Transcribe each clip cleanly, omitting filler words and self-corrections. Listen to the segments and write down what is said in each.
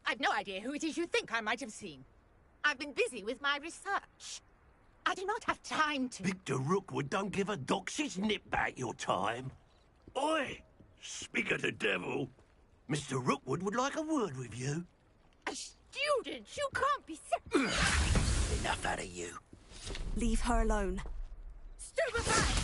I've no idea who it is you think I might have seen. I've been busy with my research. I do not have time to... Victor Rookwood don't give a doxy's nip back your time. Oi! Speak of the devil. Mr. Rookwood would like a word with you. A student? You can't be... Enough out of you. Leave her alone. Stupefy!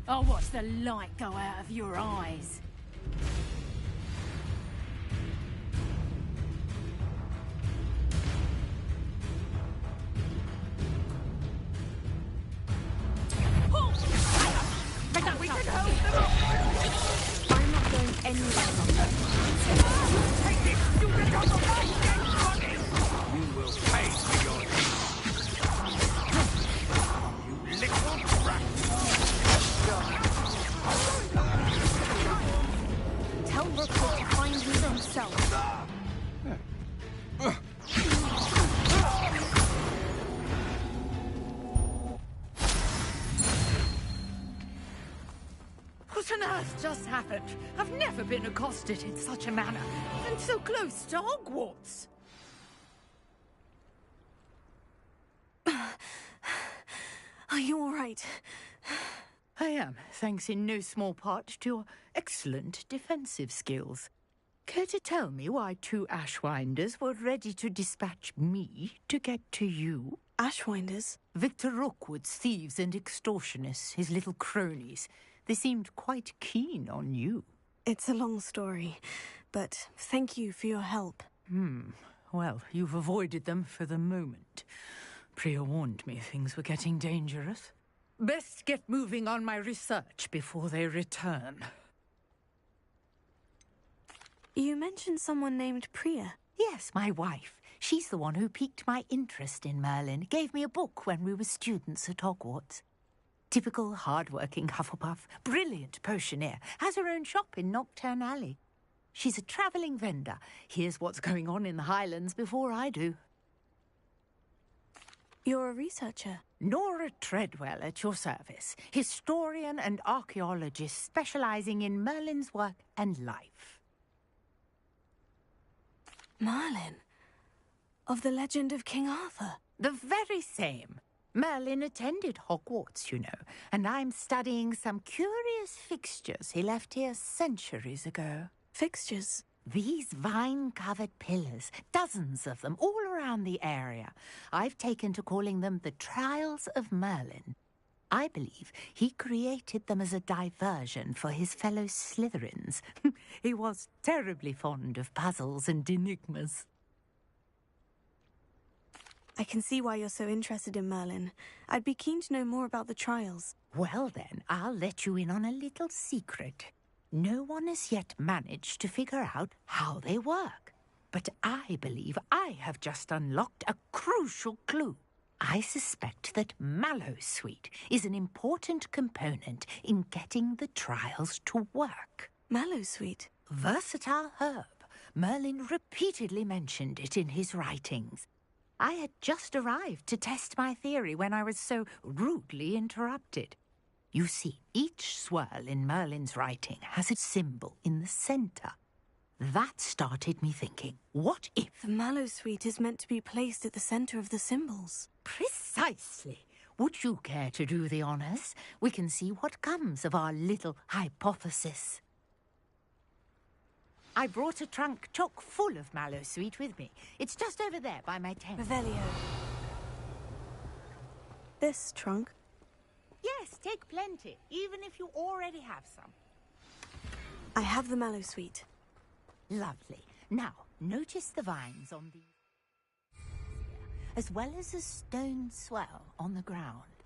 I'll watch the light go out of your eyes. I'm not going anywhere. You will pay for your deeds. You little brat. Tell Rookwood to find me himself. What on earth just happened? I've never been accosted in such a manner, and so close to Hogwarts. Are you all right? I am, thanks in no small part to your excellent defensive skills. Care to tell me why 2 Ashwinders were ready to dispatch me to get to you? Ashwinders? Victor Rookwood's thieves and extortionists, his little cronies. They seemed quite keen on you. It's a long story, but thank you for your help. Well, you've avoided them for the moment. Priya warned me things were getting dangerous. Best get moving on my research before they return. You mentioned someone named Priya. Yes, my wife. She's the one who piqued my interest in Merlin. Gave me a book when we were students at Hogwarts. Typical hard-working Hufflepuff, brilliant potioneer, has her own shop in Nocturne Alley. She's a travelling vendor. Hears what's going on in the Highlands before I do. You're a researcher. Nora Treadwell at your service, historian and archaeologist specialising in Merlin's work and life. Merlin? Of the legend of King Arthur? The very same. Merlin attended Hogwarts, you know, and I'm studying some curious fixtures he left here centuries ago. Fixtures? These vine-covered pillars, dozens of them, all around the area. I've taken to calling them the Trials of Merlin. I believe he created them as a diversion for his fellow Slytherins. He was terribly fond of puzzles and enigmas. I can see why you're so interested in Merlin. I'd be keen to know more about the trials. Well then, I'll let you in on a little secret. No one has yet managed to figure out how they work. But I believe I have just unlocked a crucial clue. I suspect that Mallowsweet is an important component in getting the trials to work. Mallowsweet? Versatile herb. Merlin repeatedly mentioned it in his writings. I had just arrived to test my theory when I was so rudely interrupted. You see, each swirl in Merlin's writing has a symbol in the centre. That started me thinking, what if... The Mallowsweet is meant to be placed at the centre of the symbols. Precisely. Would you care to do the honours? We can see what comes of our little hypothesis. I brought a trunk chock full of Mallowsweet with me. It's just over there by my tent. Revelio. This trunk? Yes, take plenty, even if you already have some. I have the Mallowsweet. Lovely. Now, notice the vines on the... as well as a stone swell on the ground.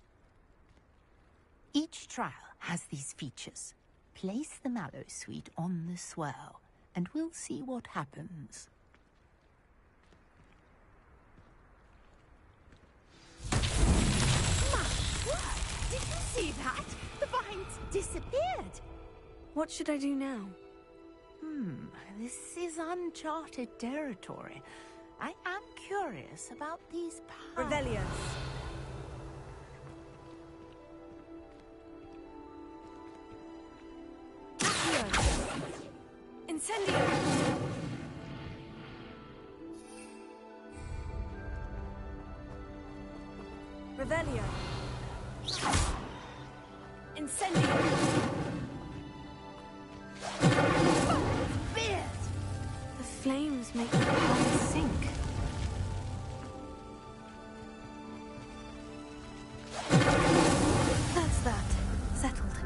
Each trial has these features. Place the Mallowsweet on the swell, and we'll see what happens. Did you see that? The vines disappeared. What should I do now? This is uncharted territory. I am curious about these powers. Revelio. Incendio. Revelio. Incendio. The flames make the power sink. That's that. Settled.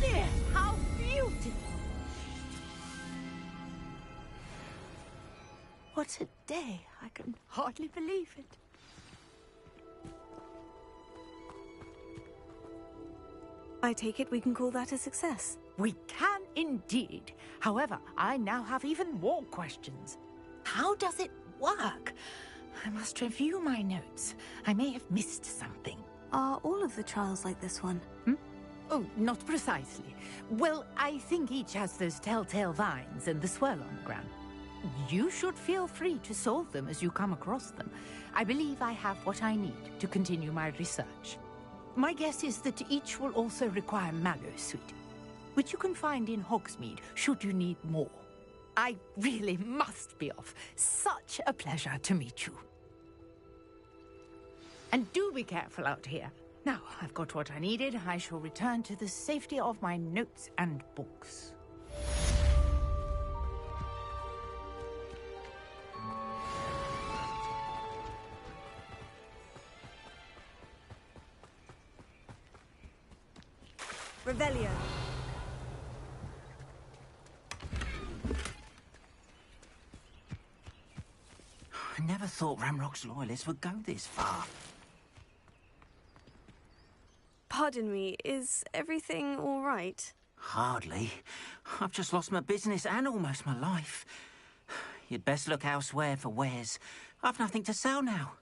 There, how beautiful! What a day. I can hardly believe it. I take it we can call that a success. We can indeed. However, I now have even more questions. How does it work? I must review my notes. I may have missed something. Are all of the trials like this one? Oh, not precisely. Well, I think each has those telltale vines and the swirl on the ground. You should feel free to solve them as you come across them. I believe I have what I need to continue my research. My guess is that each will also require Mallowsweet, which you can find in Hogsmeade should you need more. I really must be off. Such a pleasure to meet you. And do be careful out here. Now, I've got what I needed. I shall return to the safety of my notes and books. Revelio. I never thought Ramrock's loyalists would go this far. Pardon me, is everything all right? Hardly. I've just lost my business and almost my life. You'd best look elsewhere for wares. I've nothing to sell now.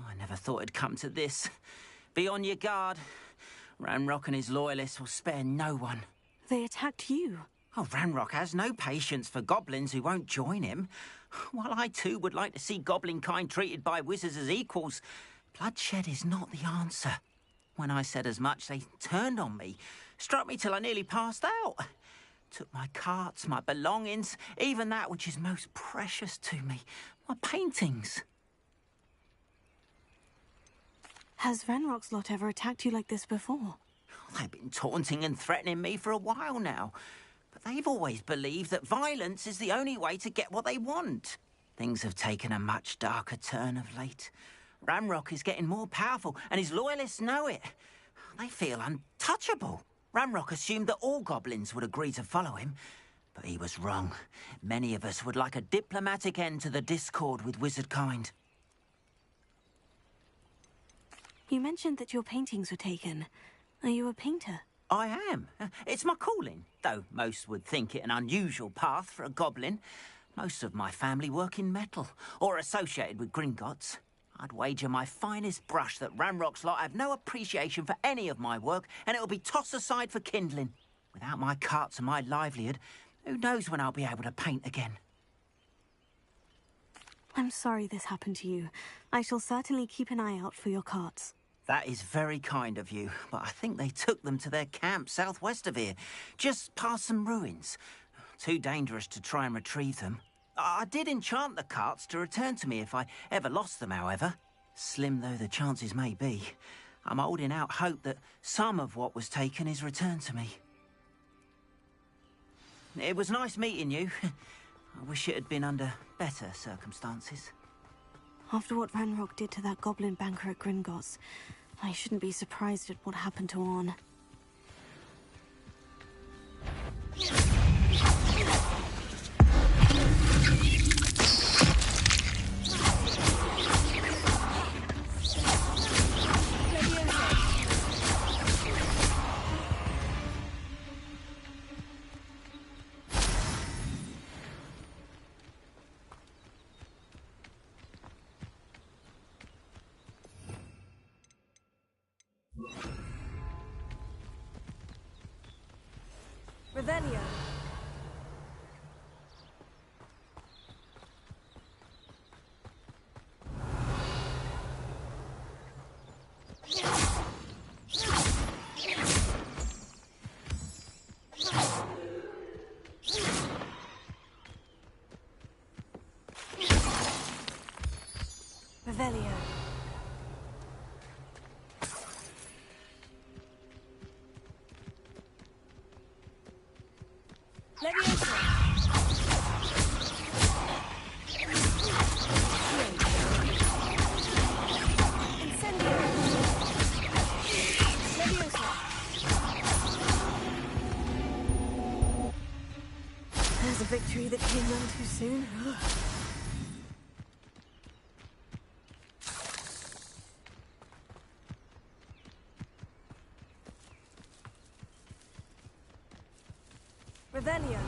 I never thought it'd come to this. Be on your guard. Ranrock and his loyalists will spare no one. They attacked you. Oh, Ranrock has no patience for goblins who won't join him. While I too would like to see goblin kind treated by wizards as equals, bloodshed is not the answer. When I said as much, they turned on me, struck me till I nearly passed out. Took my carts, my belongings, even that which is most precious to me, my paintings. Has Ranrock's lot ever attacked you like this before? They've been taunting and threatening me for a while now. But they've always believed that violence is the only way to get what they want. Things have taken a much darker turn of late. Ramrock is getting more powerful, and his loyalists know it. They feel untouchable. Ramrock assumed that all goblins would agree to follow him, but he was wrong. Many of us would like a diplomatic end to the discord with wizard kind. You mentioned that your paintings were taken. Are you a painter? I am. It's my calling, though most would think it an unusual path for a goblin. Most of my family work in metal, or associated with Gringotts. I'd wager my finest brush that Ramrock's lot have no appreciation for any of my work, and it'll be tossed aside for kindling. Without my carts and my livelihood, who knows when I'll be able to paint again? I'm sorry this happened to you. I shall certainly keep an eye out for your carts. That is very kind of you, but I think they took them to their camp southwest of here, just past some ruins. Too dangerous to try and retrieve them. I did enchant the carts to return to me if I ever lost them, however. Slim though the chances may be, I'm holding out hope that some of what was taken is returned to me. It was nice meeting you. I wish it had been under better circumstances. After what Ranrock did to that goblin banker at Gringotts, I shouldn't be surprised at what happened to Orn. Revelio. Revelio. Leviosa. Incendio. Leviosa. There's a victory that came none too soon. Revelio.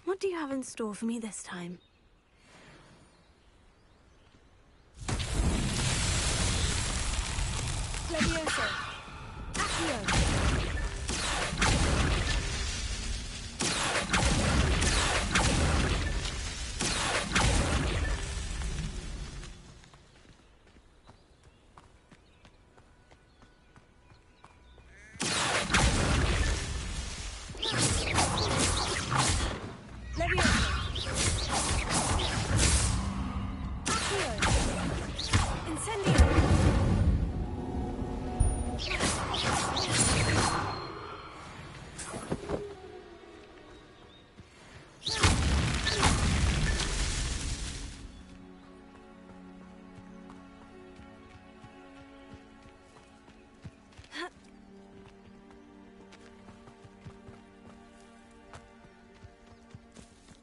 What do you have in store for me this time? Leviosa. Accio.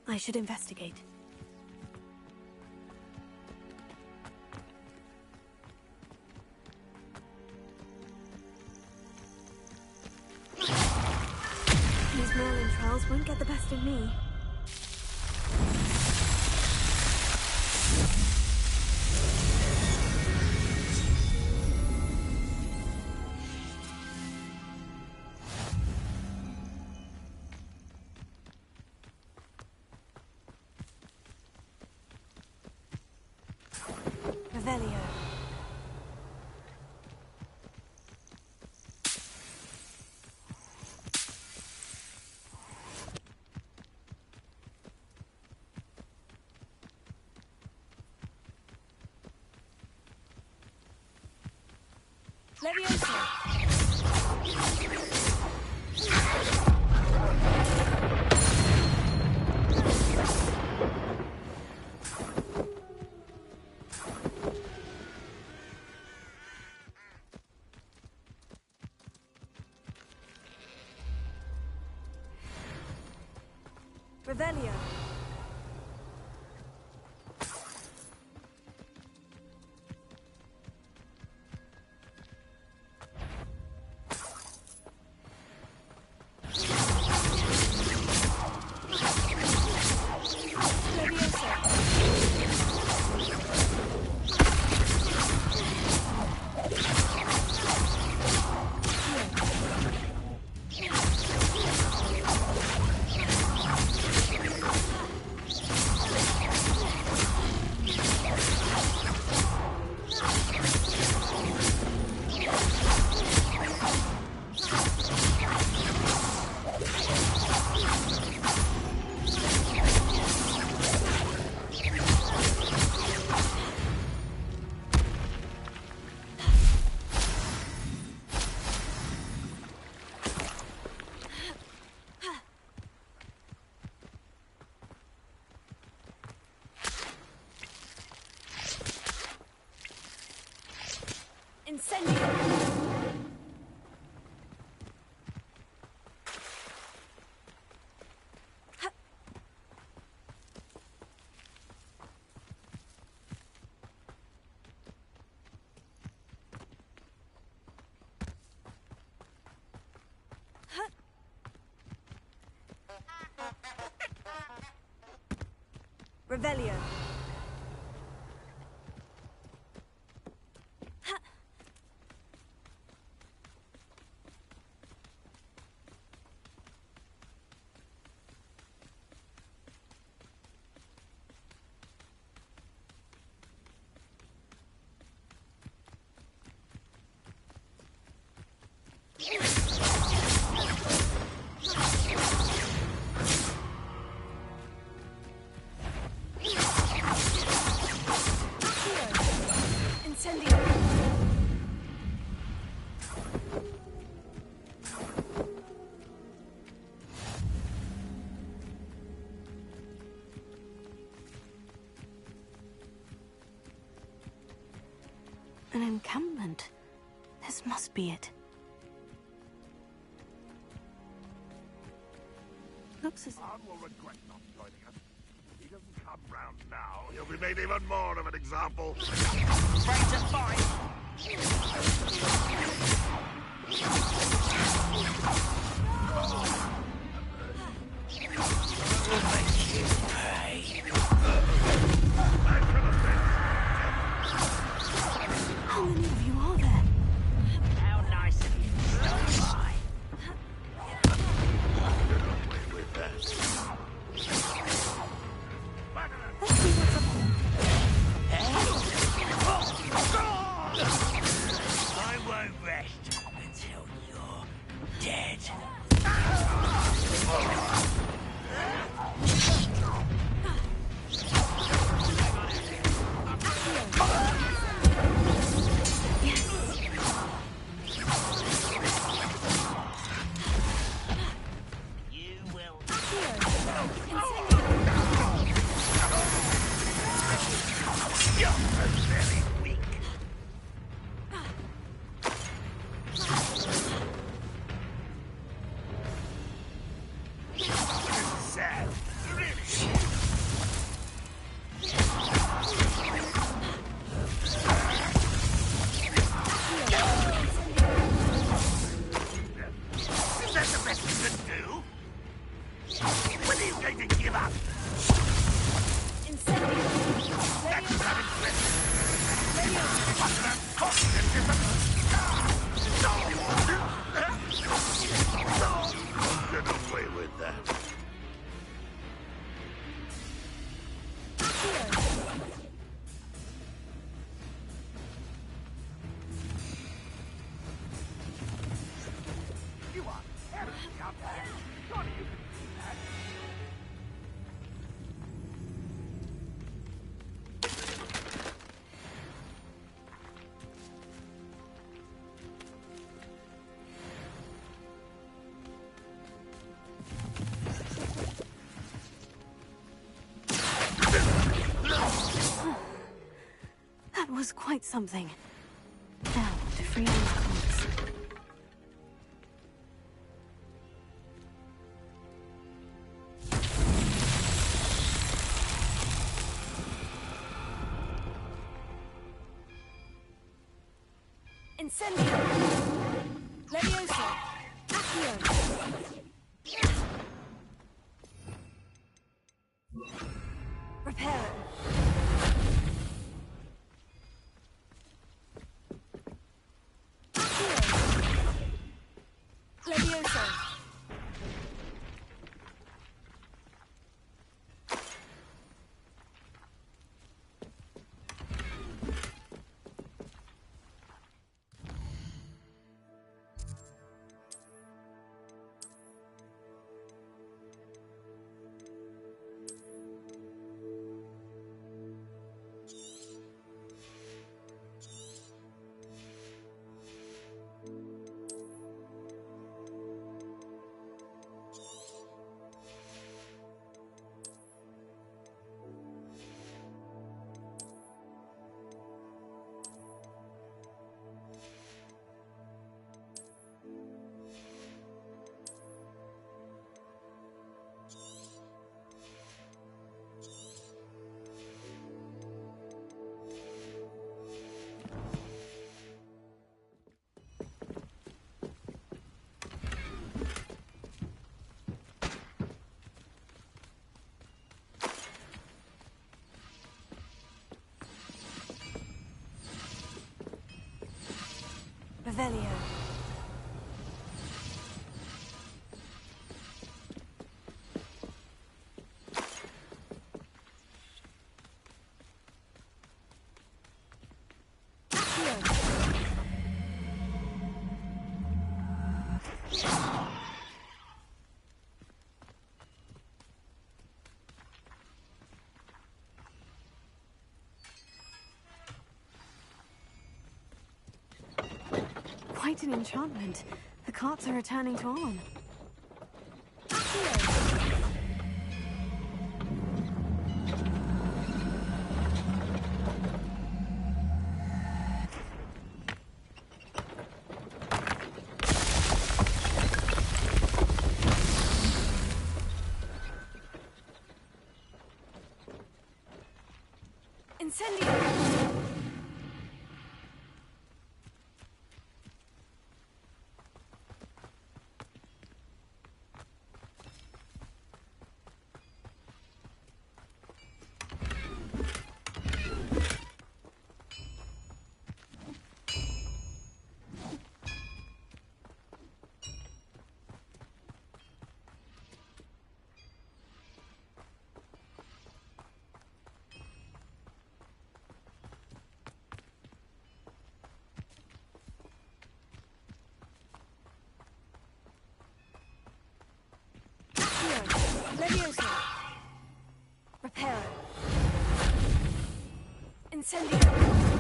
I should investigate. These Merlin trials won't get the best of me. Revelio. Leviosa. Revelio. Incendio. Revelio. An encampment. This must be it. Looks as... Khan will regret not joining us. If he doesn't come round now, he'll be made even more of an example. Raise at 5. We'll make you pay. How many of you are there? How nice of you to stop by. Get away with that. Let's see what's up there. I won't rest until you're dead. You will. You're very weak. Sad. Really? Is that the best you can do? When are you going to give up? That's what I'm impressed. What about Get away with that. You are terribly out there. Surely you can see that. That was quite something. Now, to free our coins. Incendio! Levioso! Accio! Reparo! Levioso! Revelio. Quite an enchantment. The carts are returning to on. Incendio! Levioso. Reparo. Incendio.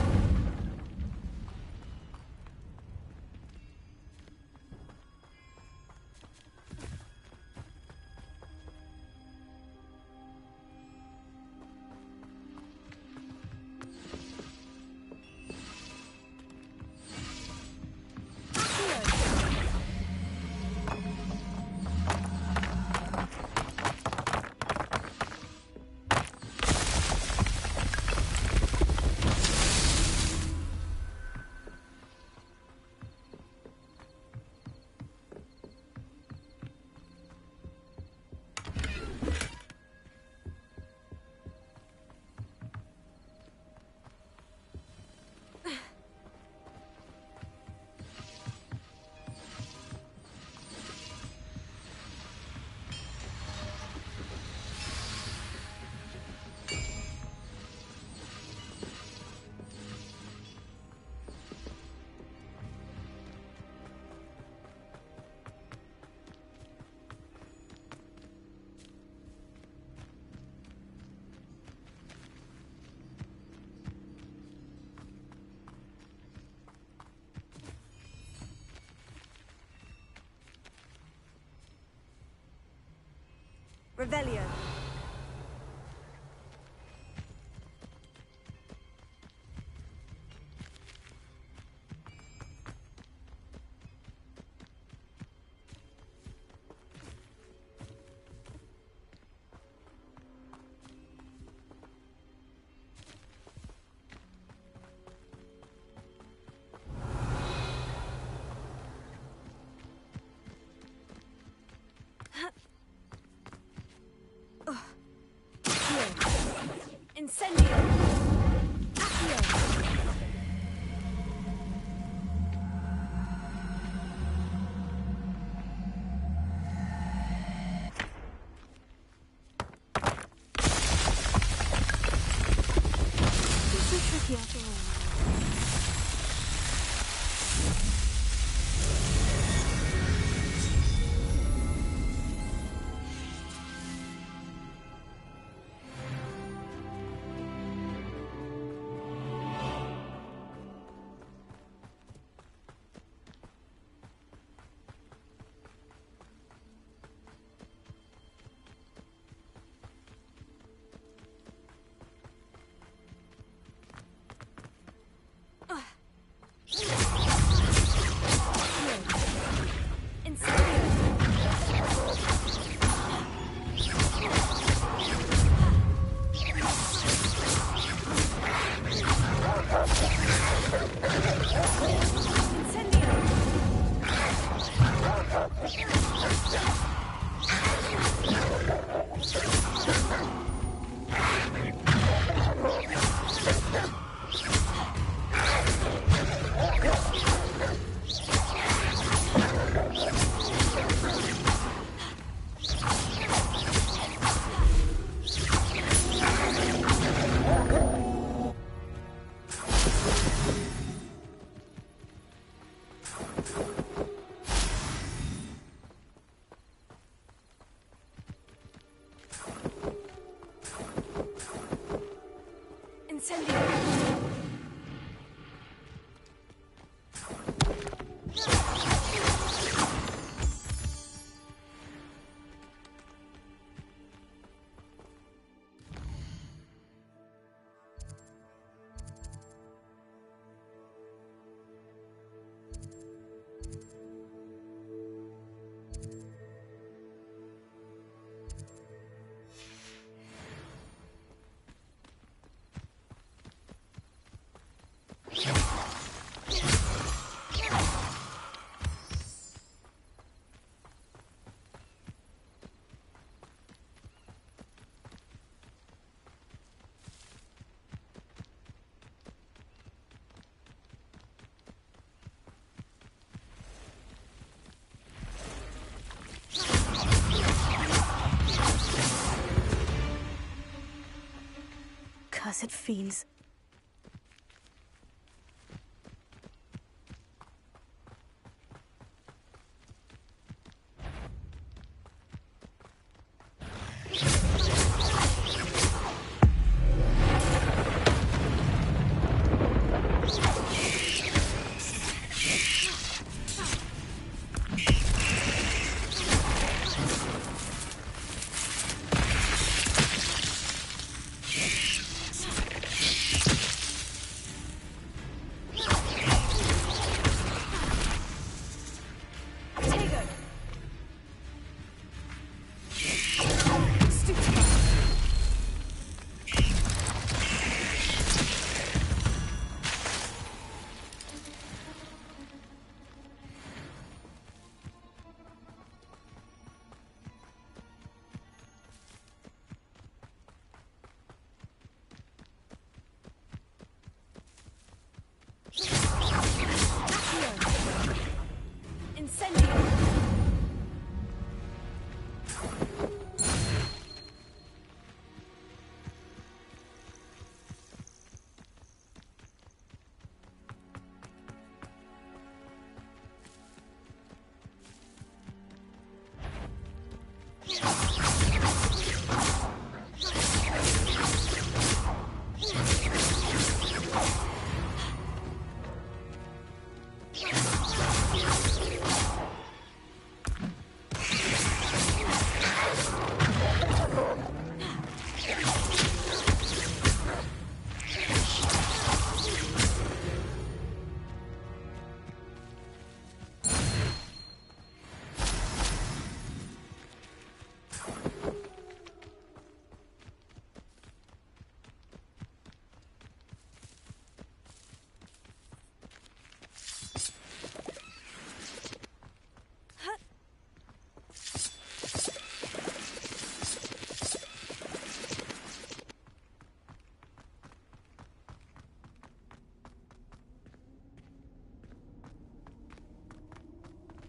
Revelio. Incendio! This is tricky after all. Cursed fiends.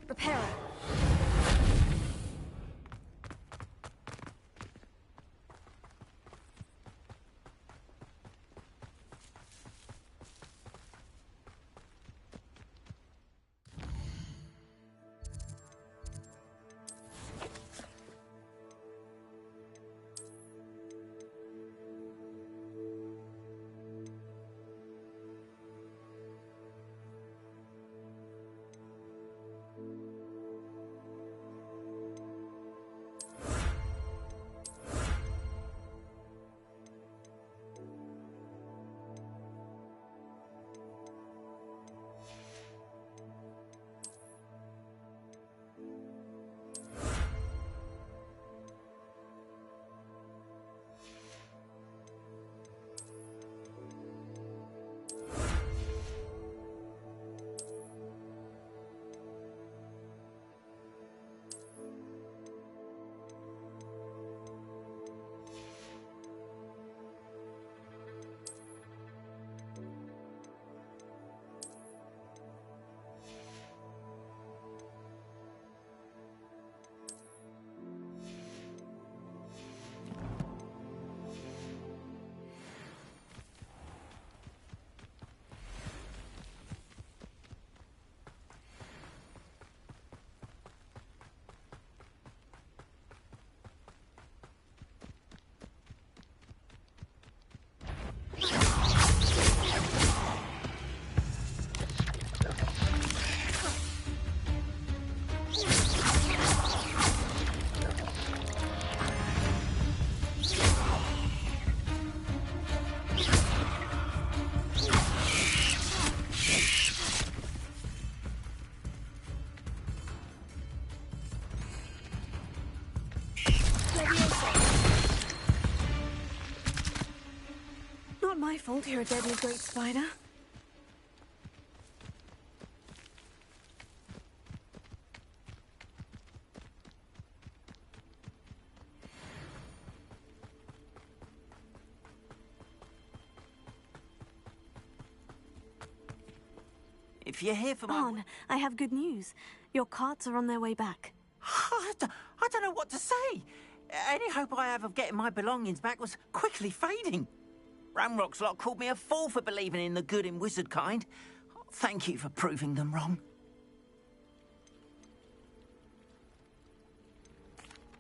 Repairer. fault you're a deadly great spider. If you're here for my... Arn, I have good news. Your carts are on their way back. I don't know what to say. Any hope I have of getting my belongings back was quickly fading. Ramrock's lot called me a fool for believing in the good in wizard kind. Thank you for proving them wrong.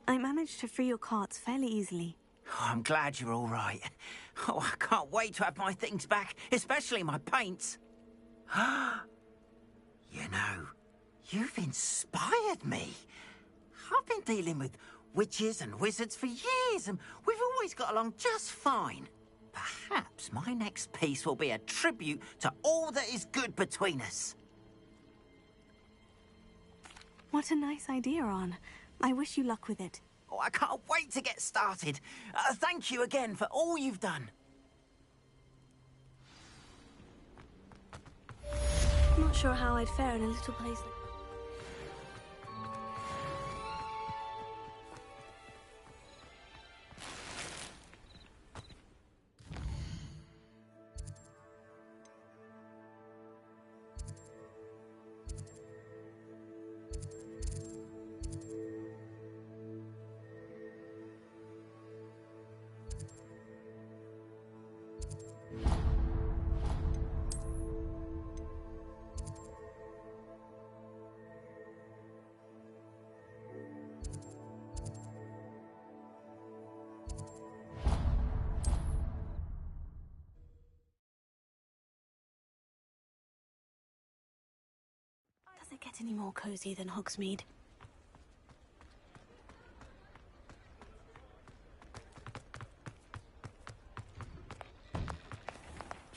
I managed to free your carts fairly easily. Oh, I'm glad you're all right. Oh, I can't wait to have my things back, especially my paints. You know, you've inspired me. I've been dealing with witches and wizards for years, and we've always got along just fine. Perhaps my next piece will be a tribute to all that is good between us. What a nice idea, Arn. I wish you luck with it. Oh, I can't wait to get started. Thank you again for all you've done. Not sure how I'd fare in a little place like... Does it get any more cozy than Hogsmeade?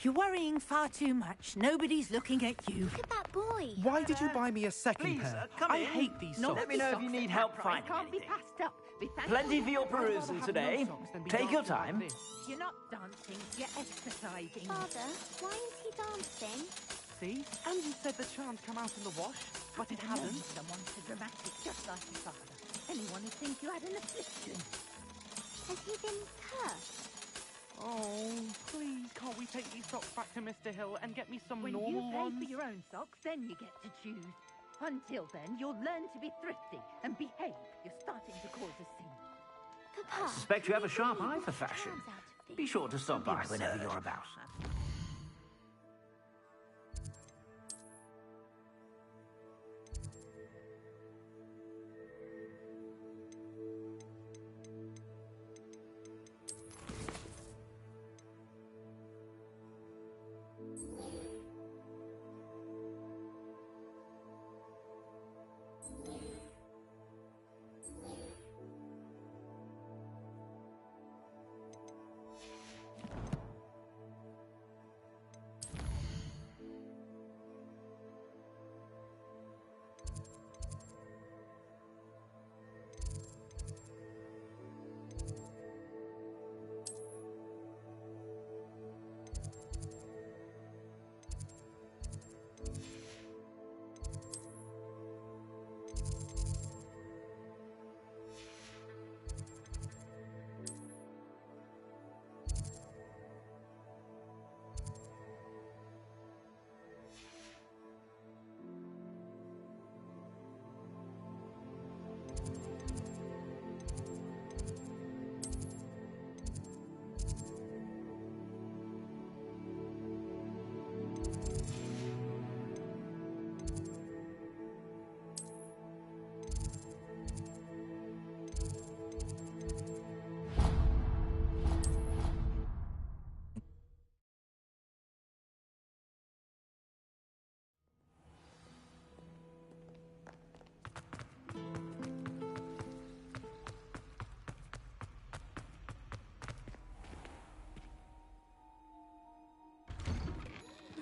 You're worrying far too much. Nobody's looking at you. Look at that boy. Why did you buy me a second pair? come I in. hate these socks. Let me know if you need help finding Can't be anything. passed up. Be thankful. Plenty for your perusal today. Take your time. You're not dancing, you're exercising. Father, why is he dancing? See? Andrew said the charms come out in the wash, but it hasn't. Someone so dramatic, just like your father. Anyone would think you had an affliction. Has he been cursed? Oh, please, can't we take these socks back to Mr. Hill and get me some When normal you pay ones? for your own socks, then you get to choose. Until then, you'll learn to be thrifty and behave. You're starting to cause a scene. Papa, Suspect you have a sharp eye for charms fashion. out of these. Be sure to stop by whenever you're about.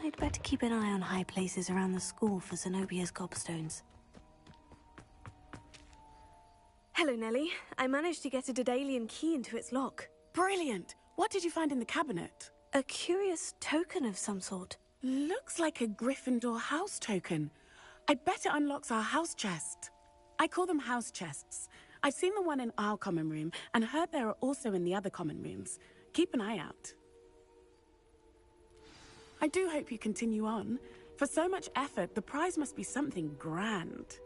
I'd better keep an eye on high places around the school for Zenobia's gobstones. Hello, Nellie. I managed to get a Daedalian key into its lock. Brilliant! What did you find in the cabinet? A curious token of some sort. Looks like a Gryffindor house token. I bet it unlocks our house chest. I call them house chests. I've seen the one in our common room and heard there are also in the other common rooms. Keep an eye out. I do hope you continue on. For so much effort, the prize must be something grand.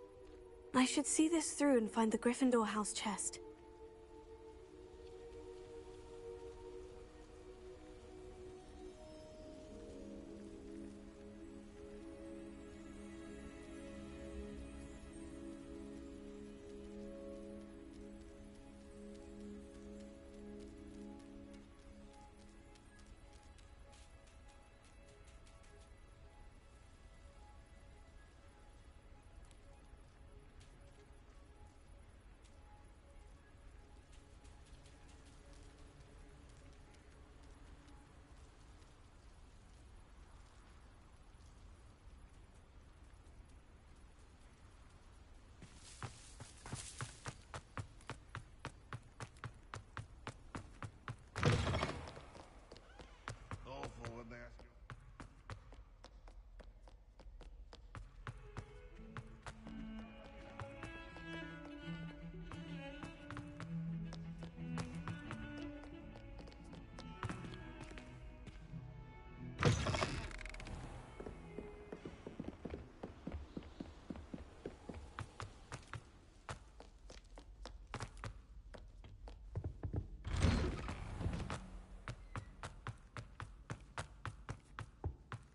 I should see this through and find the Gryffindor house chest. Awful when they ask you.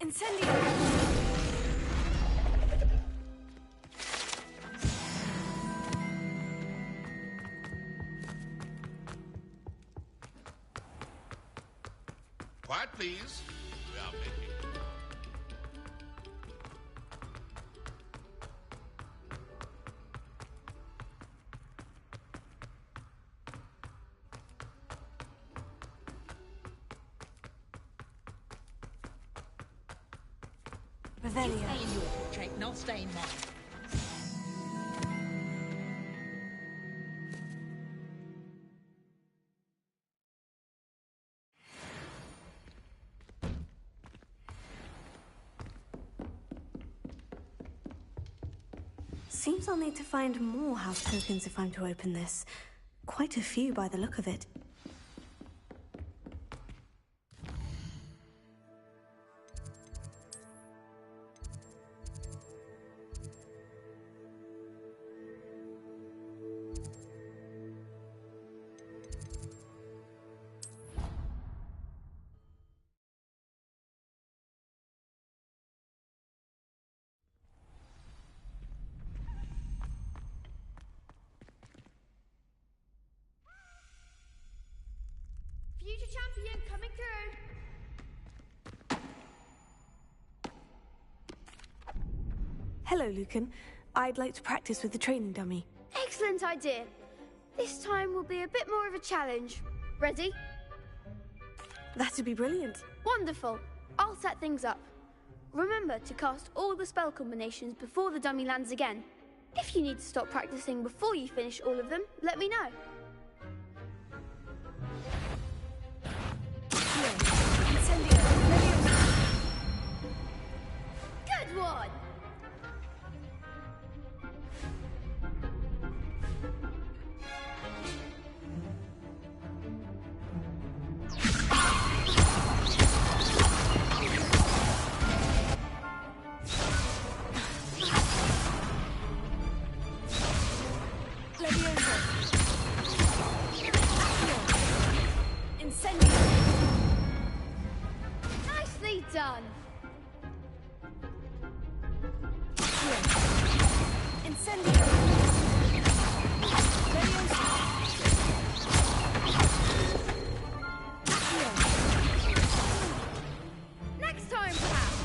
Incendio! Quiet, please. We are making. Revelio. Stay in your portrait and I'll stay in mine. Seems I'll need to find more house tokens if I'm to open this. Quite a few by the look of it. Future champion coming through. Hello, Lucan. I'd like to practice with the training dummy. Excellent idea. This time will be a bit more of a challenge. Ready? That'd be brilliant. Wonderful. I'll set things up. Remember to cast all the spell combinations before the dummy lands again. If you need to stop practicing before you finish all of them, let me know. Good one! Nicely done! Incendio! Next time, perhaps!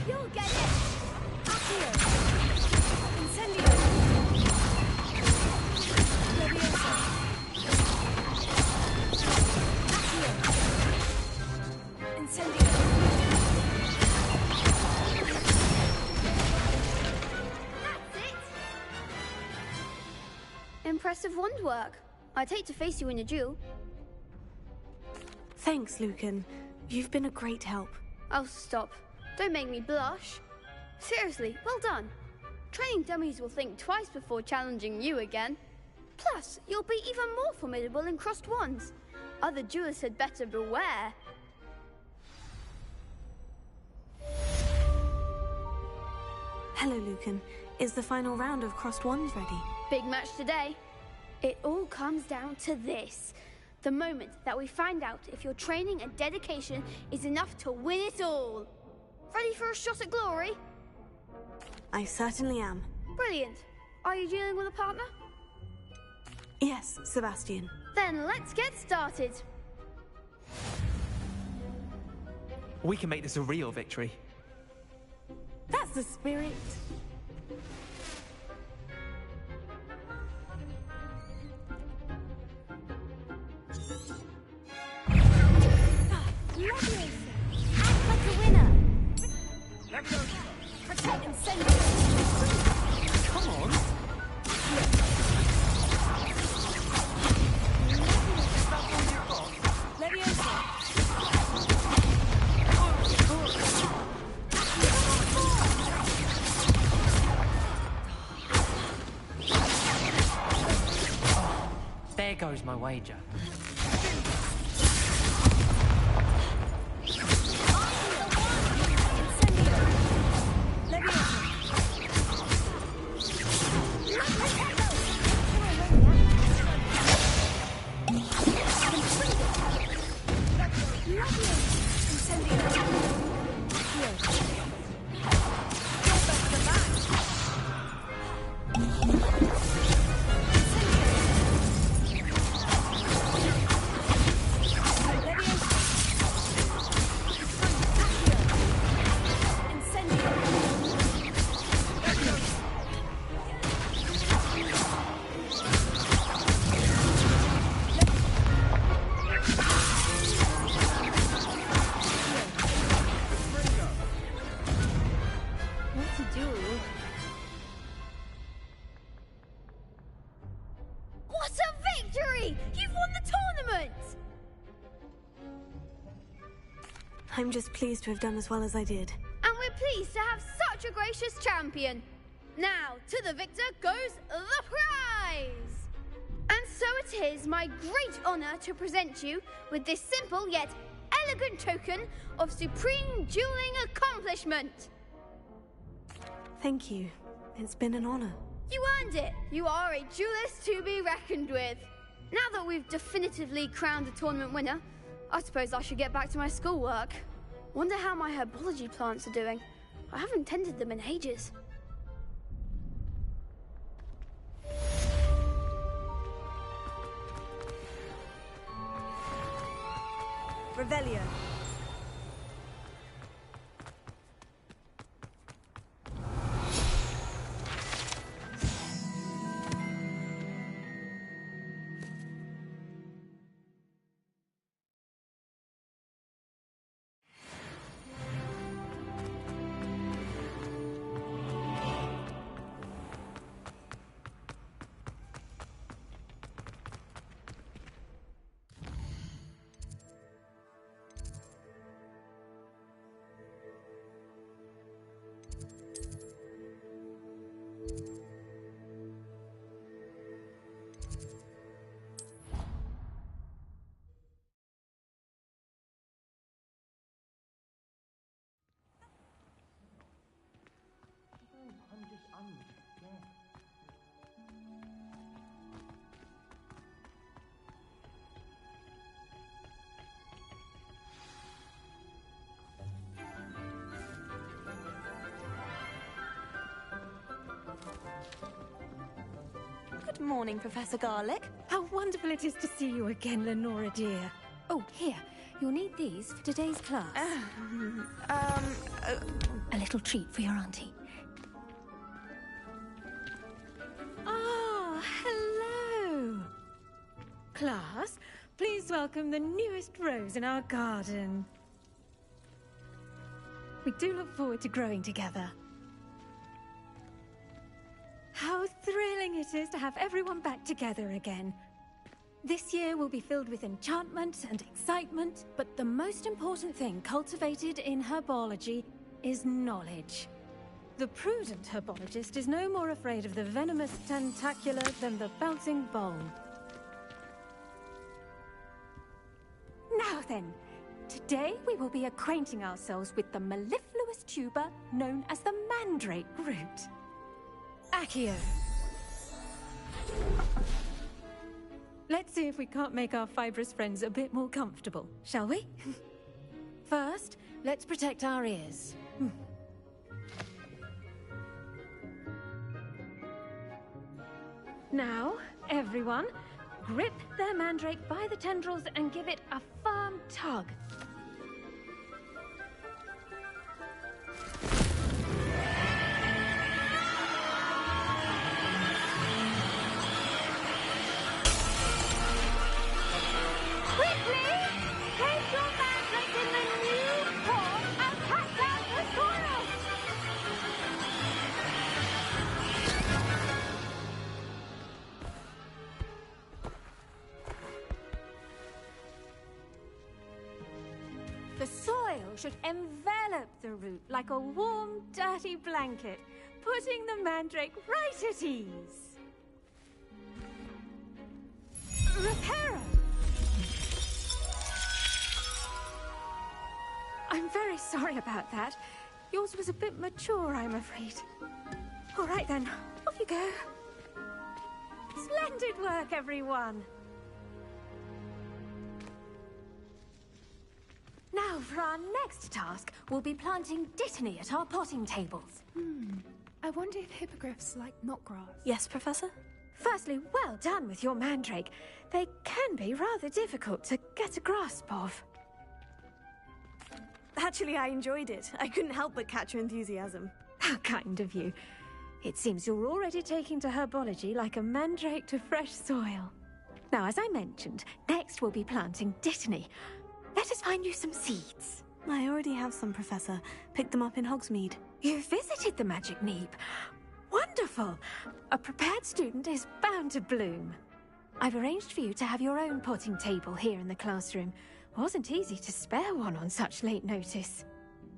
You'll get it! Accio! Incendio! Leviosa! Accio! Incendio! That's it! Impressive wand work. I'd hate to face you in a duel. Thanks, Lucan. You've been a great help. Oh, stop. Don't make me blush. Seriously, well done. Training dummies will think twice before challenging you again. Plus, you'll be even more formidable in crossed wands. Other duelists had better beware. Hello, Lucan. Is the final round of crossed wands ready? Big match today. It all comes down to this. The moment that we find out if your training and dedication is enough to win it all. Ready for a shot at glory? I certainly am. Brilliant. Are you dealing with a partner? Yes, Sebastian. Then let's get started. We can make this a real victory. That's the spirit. Leviosa! Act like a winner! Protect and send it! Come on! Leviosa! There goes my wager. What a victory! You've won the tournament! I'm just pleased to have done as well as I did. And we're pleased to have such a gracious champion. Now, to the victor goes the prize! And so it is my great honor to present you with this simple yet elegant token of supreme dueling accomplishment. Thank you. It's been an honor. You earned it. You are a duelist to be reckoned with. Now that we've definitively crowned a tournament winner, I suppose I should get back to my schoolwork. Wonder how my herbology plants are doing. I haven't tended them in ages. Revelio. Good morning, Professor Garlick. How wonderful it is to see you again, Lenora dear. Oh, here. You'll need these for today's class. A little treat for your auntie. Ah, hello. Class, please welcome the newest rose in our garden. We do look forward to growing together. How thrilling it is to have everyone back together again. This year will be filled with enchantment and excitement, but the most important thing cultivated in herbology is knowledge. The prudent herbologist is no more afraid of the venomous tentacular than the bouncing bulb. Now then, today we will be acquainting ourselves with the mellifluous tuber known as the mandrake root. Accio. Let's see if we can't make our fibrous friends a bit more comfortable, shall we? First, let's protect our ears. Now, everyone, grip their mandrake by the tendrils and give it a firm tug. Quickly! Take your mandrake in the new form and cut down the soil! The soil should envelop the root like a warm, dirty blanket, putting the mandrake right at ease. Reparo! I'm very sorry about that. Yours was a bit mature, I'm afraid. All right then, off you go. Splendid work, everyone. Now, for our next task, we'll be planting dittany at our potting tables. I wonder if hippogriffs like knotgrass. Yes, Professor? Firstly, well done with your mandrake. They can be rather difficult to get a grasp of. Actually, I enjoyed it. I couldn't help but catch your enthusiasm. How kind of you. It seems you're already taking to herbology like a mandrake to fresh soil. Now, as I mentioned, next we'll be planting dittany. Let us find you some seeds. I already have some, Professor. Picked them up in Hogsmeade. You visited the Magic Neep. Wonderful! A prepared student is bound to bloom. I've arranged for you to have your own potting table here in the classroom. Wasn't easy to spare one on such late notice.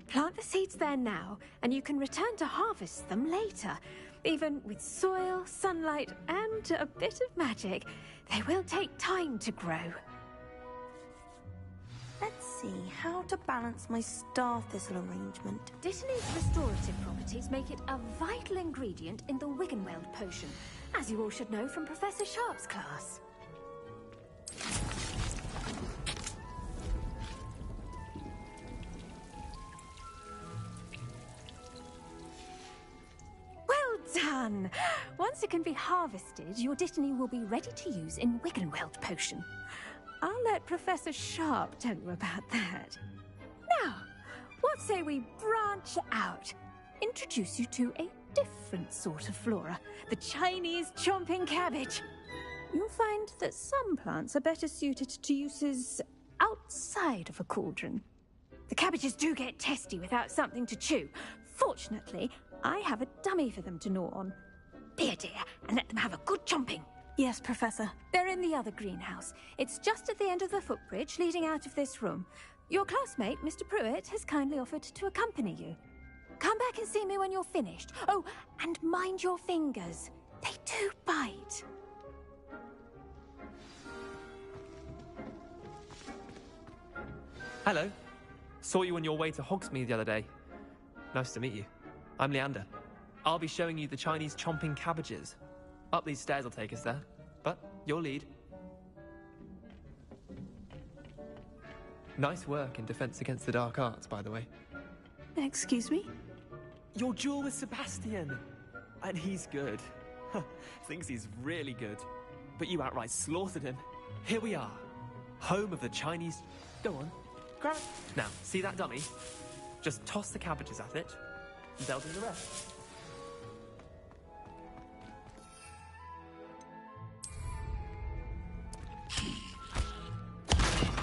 Plant the seeds there now, and you can return to harvest them later. Even with soil, sunlight, and a bit of magic, they will take time to grow. Let's see how to balance my star thistle arrangement. Dittany's restorative properties make it a vital ingredient in the Wiggenweld potion, as you all should know from Professor Sharp's class. Well done! Once it can be harvested, your dittany will be ready to use in Wiggenweld potion. I'll let Professor Sharp tell you about that. Now, what say we branch out? Introduce you to a different sort of flora, the Chinese chomping cabbage. You'll find that some plants are better suited to uses outside of a cauldron. The cabbages do get testy without something to chew. Fortunately, I have a dummy for them to gnaw on. Be a dear and let them have a good chomping. Yes, Professor. They're in the other greenhouse. It's just at the end of the footbridge leading out of this room. Your classmate, Mr. Pruitt, has kindly offered to accompany you. Come back and see me when you're finished. Oh, and mind your fingers. They do bite. Hello. Saw you on your way to Hogsmeade the other day. Nice to meet you. I'm Leander. I'll be showing you the Chinese chomping cabbages. Up these stairs will take us there, but your lead. Nice work in Defense Against the Dark Arts, by the way. Excuse me? Your duel with Sebastian! And he's good. Thinks he's really good. But you outright slaughtered him. Here we are. Home of the Chinese... Go on. Grab it. Now, see that dummy? Just toss the cabbages at it, and they'll do the rest.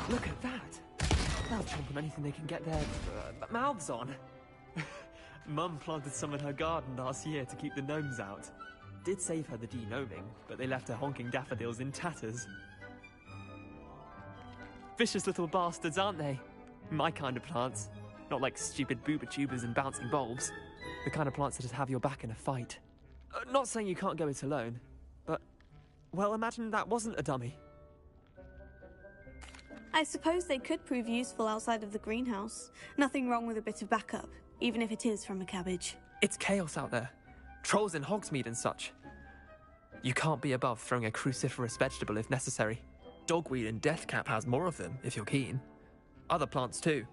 Look at that! They'll chomp on anything they can get their mouths on. Mum planted some in her garden last year to keep the gnomes out. Did save her the de-gnoming, but they left her honking daffodils in tatters. Vicious little bastards, aren't they? My kind of plants. Not like stupid booba tubers and bouncing bulbs. The kind of plants that just have your back in a fight. Not saying you can't go it alone, but... well, imagine that wasn't a dummy. I suppose they could prove useful outside of the greenhouse. Nothing wrong with a bit of backup, even if it is from a cabbage. It's chaos out there. Trolls in Hogsmeade and such. You can't be above throwing a cruciferous vegetable if necessary. Dogweed and deathcap has more of them, if you're keen. Other plants too.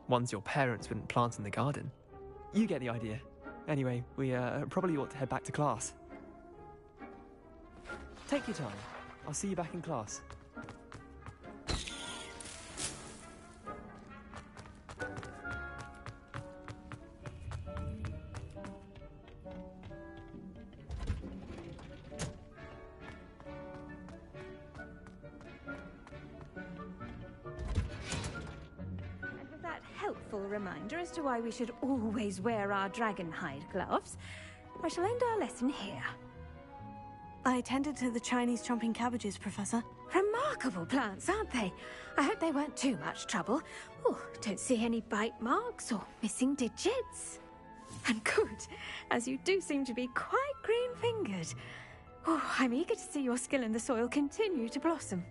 Ones your parents wouldn't plant in the garden. You get the idea. Anyway, we probably ought to head back to class. Take your time. I'll see you back in class. Reminder as to why we should always wear our dragon hide gloves, I shall end our lesson here. I attended to the Chinese chomping cabbages, Professor. Remarkable plants, aren't they? I hope they weren't too much trouble. Oh, don't see any bite marks or missing digits. And good, as you do seem to be quite green-fingered. Oh, I'm eager to see your skill in the soil continue to blossom.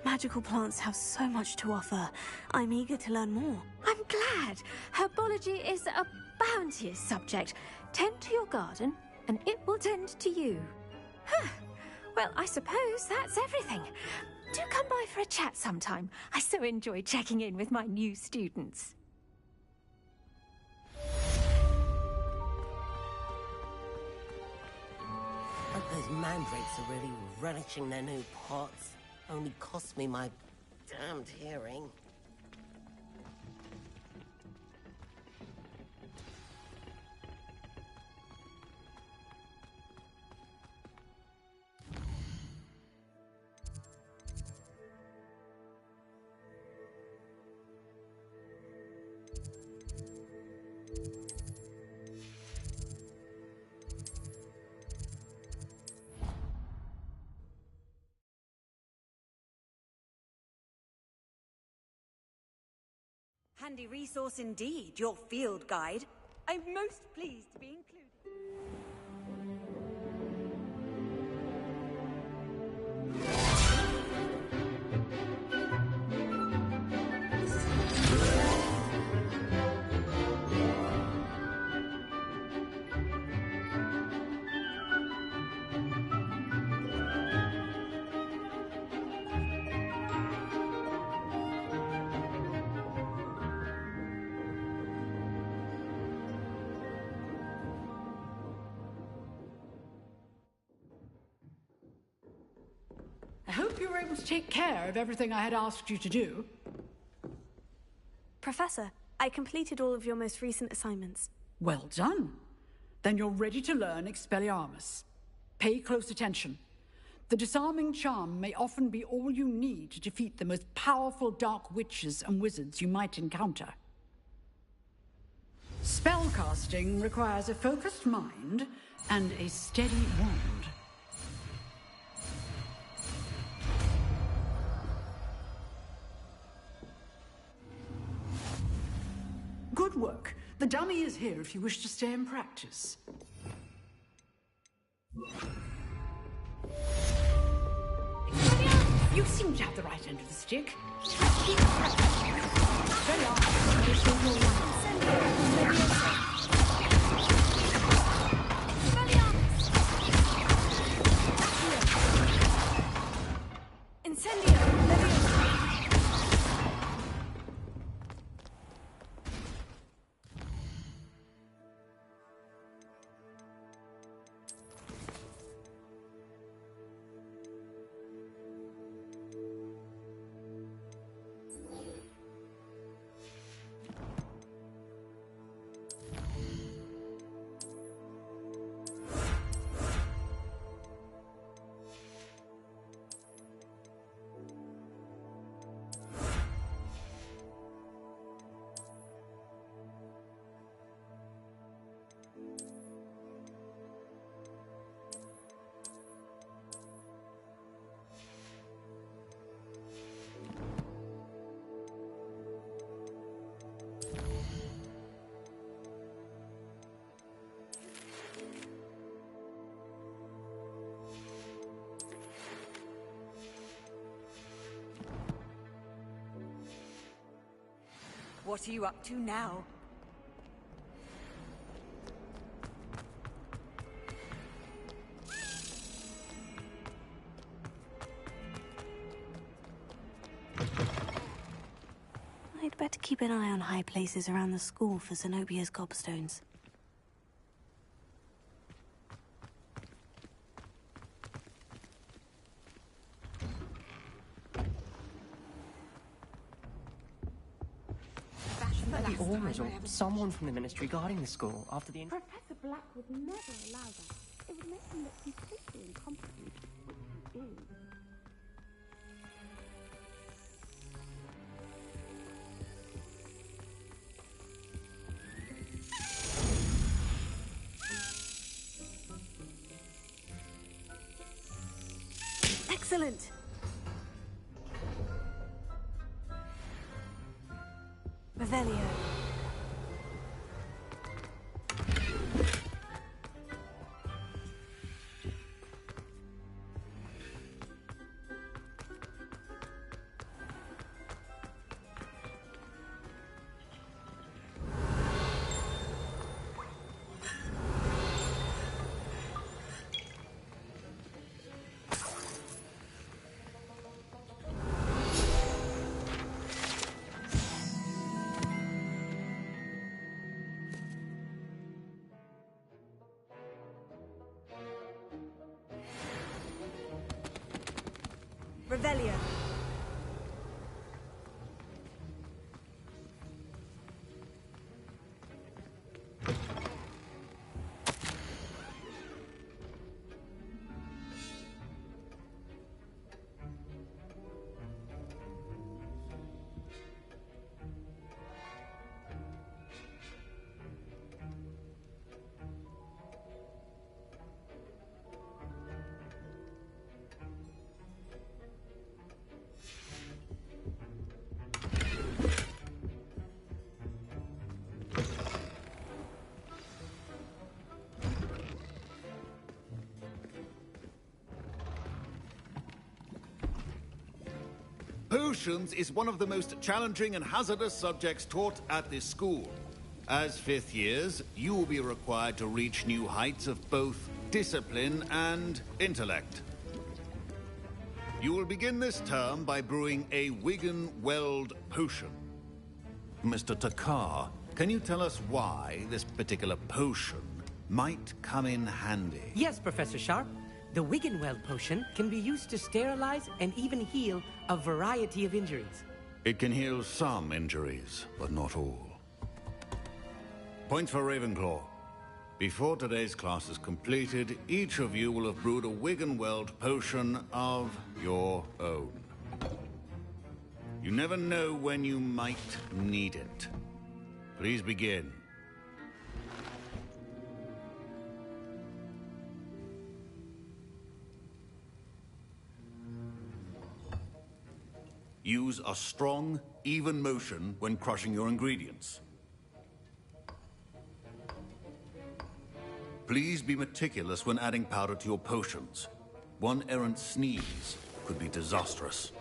Magical plants have so much to offer. I'm eager to learn more. I'm glad. Herbology is a bounteous subject. Tend to your garden, and it will tend to you. Huh. Well, I suppose that's everything. Do come by for a chat sometime. I so enjoy checking in with my new students. Hope those mandrakes are really relishing their new pots. Only cost me my damned hearing. Handy resource indeed, your field guide. I'm most pleased to be included. I hope you were able to take care of everything I had asked you to do. Professor, I completed all of your most recent assignments. Well done. Then you're ready to learn Expelliarmus. Pay close attention. The disarming charm may often be all you need to defeat the most powerful dark witches and wizards you might encounter. Spellcasting requires a focused mind and a steady wand. Good work. The dummy is here if you wish to stay and practice. You seem to have the right end of the stick. Keep practicing. Very What are you up to now? I'd better keep an eye on high places around the school for Zenobia's gobstones. Maybe Ormers or someone from the ministry guarding the school after the... Professor Black would never allow that. It would make him look completely incompetent, which he is. Excellent! Revelio. Revelio. Potions is one of the most challenging and hazardous subjects taught at this school. As fifth years, you will be required to reach new heights of both discipline and intellect. You will begin this term by brewing a Wigan-Weld potion. Mr. Takar, can you tell us why this particular potion might come in handy? Yes, Professor Sharp. The Wiggenweld potion can be used to sterilize and even heal a variety of injuries. It can heal some injuries, but not all. Point for Ravenclaw. Before today's class is completed, each of you will have brewed a Wiggenweld potion of your own. You never know when you might need it. Please begin. Use a strong, even motion when crushing your ingredients. Please be meticulous when adding powder to your potions. One errant sneeze could be disastrous.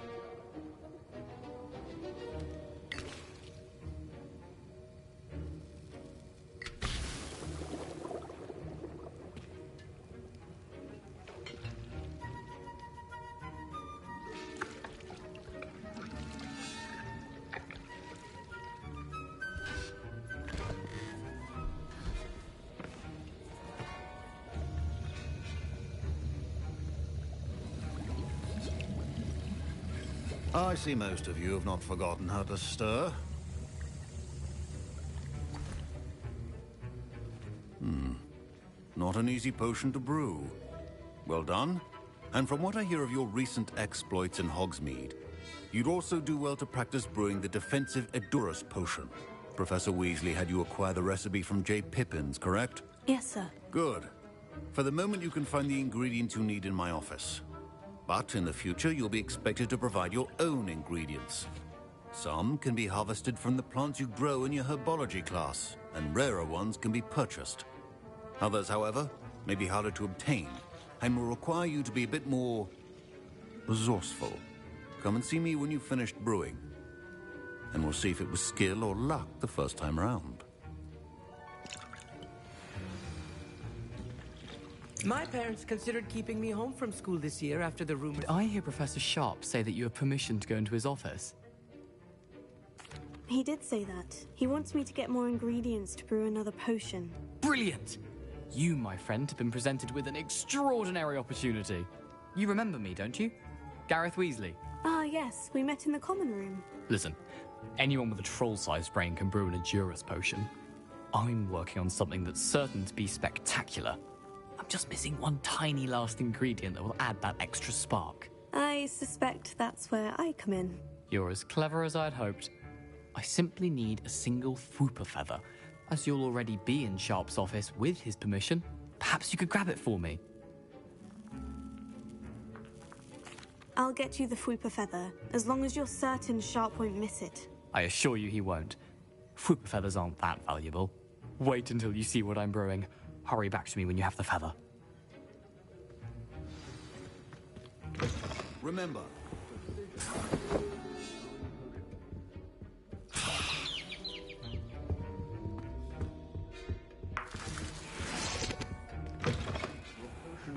I see most of you have not forgotten how to stir. Not an easy potion to brew. Well done. And from what I hear of your recent exploits in Hogsmeade, you'd also do well to practice brewing the defensive Edurus potion. Professor Weasley had you acquire the recipe from J. Pippins, correct? Yes, sir. Good. For the moment, you can find the ingredients you need in my office. But in the future, you'll be expected to provide your own ingredients. Some can be harvested from the plants you grow in your herbology class, and rarer ones can be purchased. Others, however, may be harder to obtain, and will require you to be a bit more resourceful. Come and see me when you've finished brewing. and we'll see if it was skill or luck the first time round. My parents considered keeping me home from school this year after the rumor. Did I hear Professor Sharp say that you have permission to go into his office? He did say that. He wants me to get more ingredients to brew another potion. Brilliant! You, my friend, have been presented with an extraordinary opportunity. You remember me, don't you? Gareth Weasley. Ah, yes. We met in the common room. Listen, anyone with a troll-sized brain can brew an Adurus potion. I'm working on something that's certain to be spectacular. I'm just missing one tiny last ingredient that will add that extra spark. I suspect that's where I come in. You're as clever as I'd hoped. I simply need a single Fwooper feather. As you'll already be in Sharp's office with his permission, perhaps you could grab it for me. I'll get you the Fwooper feather, as long as you're certain Sharp won't miss it. I assure you he won't. Fwooper feathers aren't that valuable. Wait until you see what I'm brewing. Hurry back to me when you have the feather. Remember,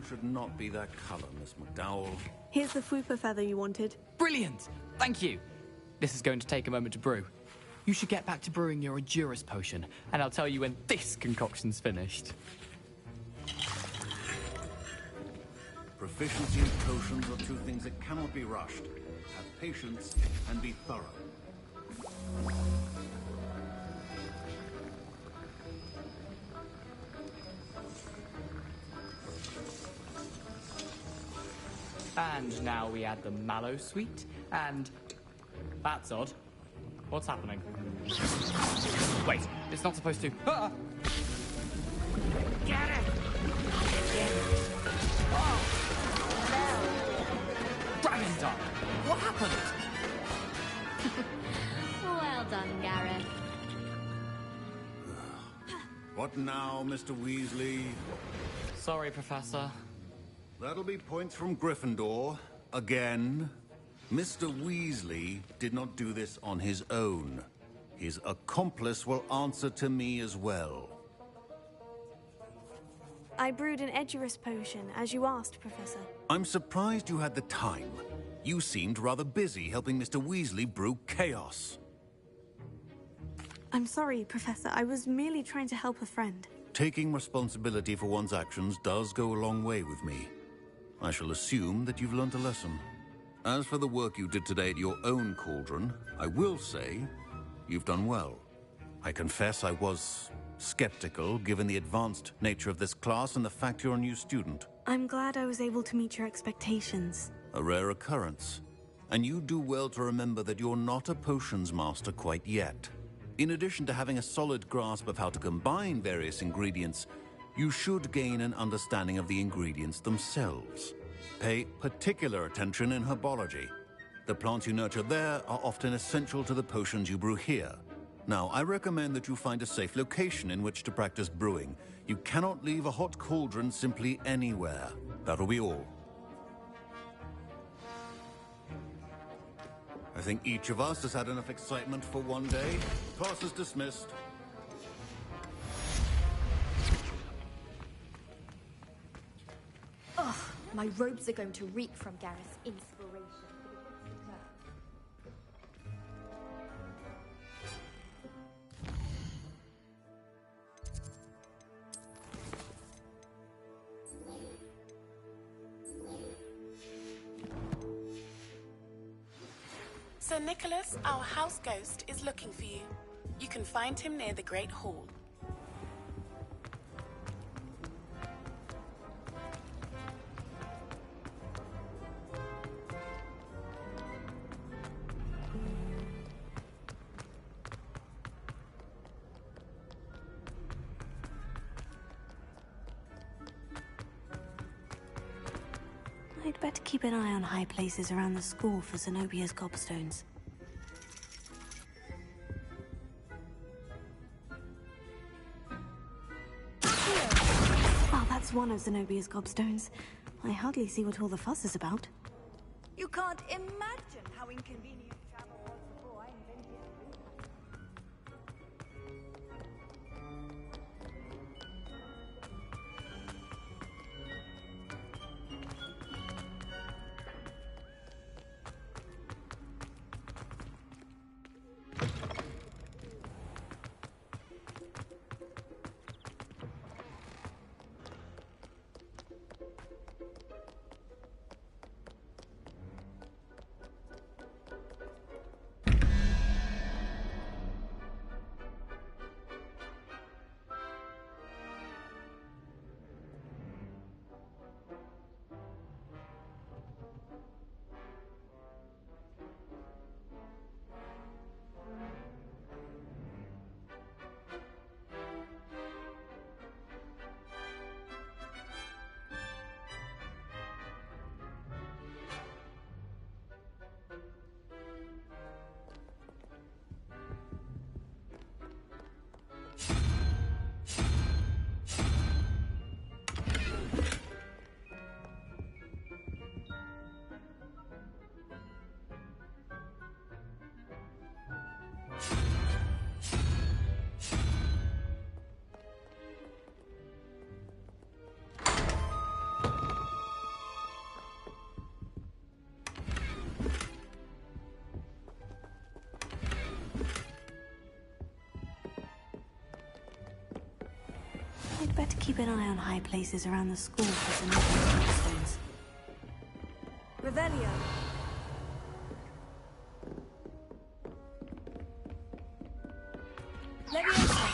should not be that color, Miss McDowell. Here's the Fwooper feather you wanted. Brilliant! Thank you! This is going to take a moment to brew. You should get back to brewing your Adurus potion, and I'll tell you when this concoction's finished. Proficiency in potions are two things that cannot be rushed. Have patience and be thorough. And now we add the mallow sweet, and... That's odd. What's happening? Wait, it's not supposed to... Ah! Get it! Oh! Dragon Dart! What happened? Well done, Gareth. What now, Mr. Weasley? Sorry, Professor. That'll be points from Gryffindor. Again. Mr. Weasley did not do this on his own. His accomplice will answer to me as well. I brewed an Edurus potion, as you asked, Professor. I'm surprised you had the time. You seemed rather busy helping Mr. Weasley brew chaos. I'm sorry, Professor. I was merely trying to help a friend. Taking responsibility for one's actions does go a long way with me. I shall assume that you've learnt a lesson. As for the work you did today at your own cauldron, I will say you've done well. I confess I was skeptical, given the advanced nature of this class and the fact you're a new student. I'm glad I was able to meet your expectations. A rare occurrence. And you do well to remember that you're not a potions master quite yet. In addition to having a solid grasp of how to combine various ingredients, you should gain an understanding of the ingredients themselves. Pay particular attention in herbology. The plants you nurture there are often essential to the potions you brew here. Now, I recommend that you find a safe location in which to practice brewing. You cannot leave a hot cauldron simply anywhere. That'll be all. I think each of us has had enough excitement for one day. Class is dismissed. Ugh, my robes are going to reek from Gareth's inspiration. Sir Nicholas, our house ghost, is looking for you. You can find him near the Great Hall. I'd better keep an eye on high places around the school for Zenobia's gobstones. Oh, that's one of Zenobia's gobstones. I hardly see what all the fuss is about. You can't imagine how inconvenient travel was before I invented I'd better keep an eye on high places around the school for some obvious stones. Revelio. Leviosa.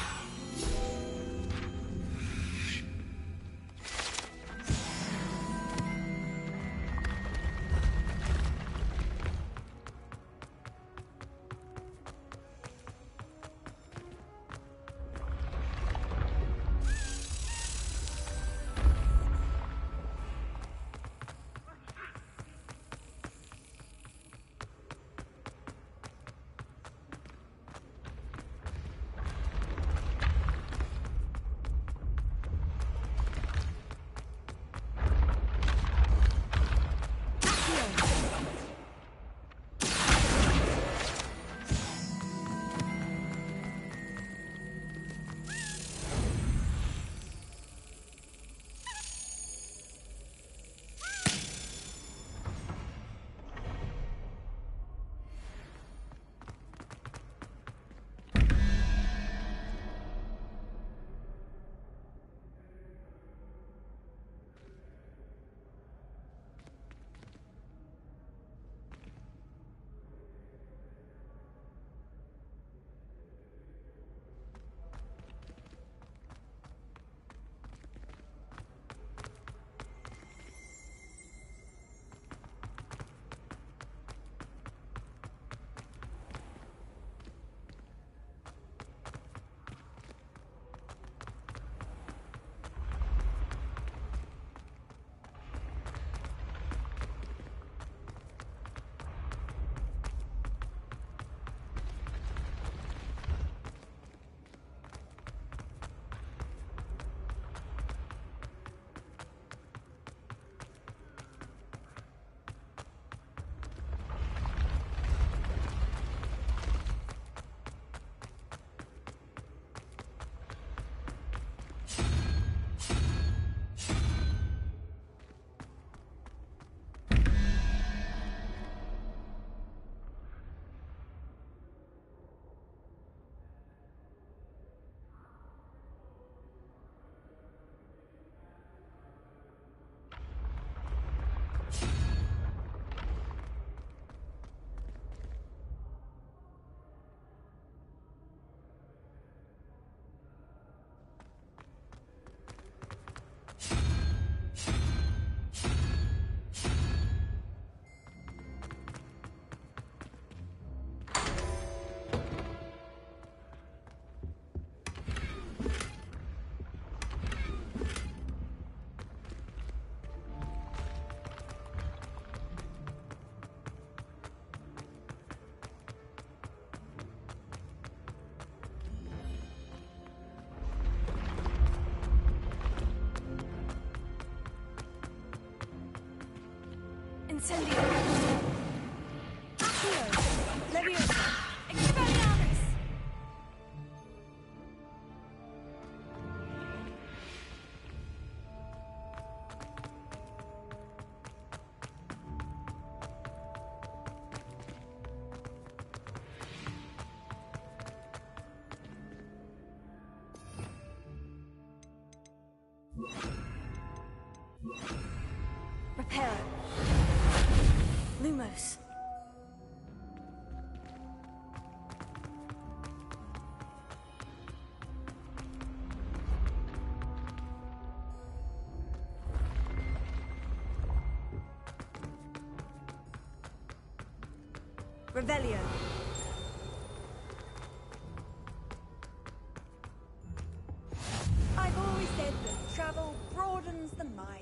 Incendio. Accio. Leviosa. Expelliarmus. Reparo. Lumos. Revelio. I've always said that travel broadens the mind.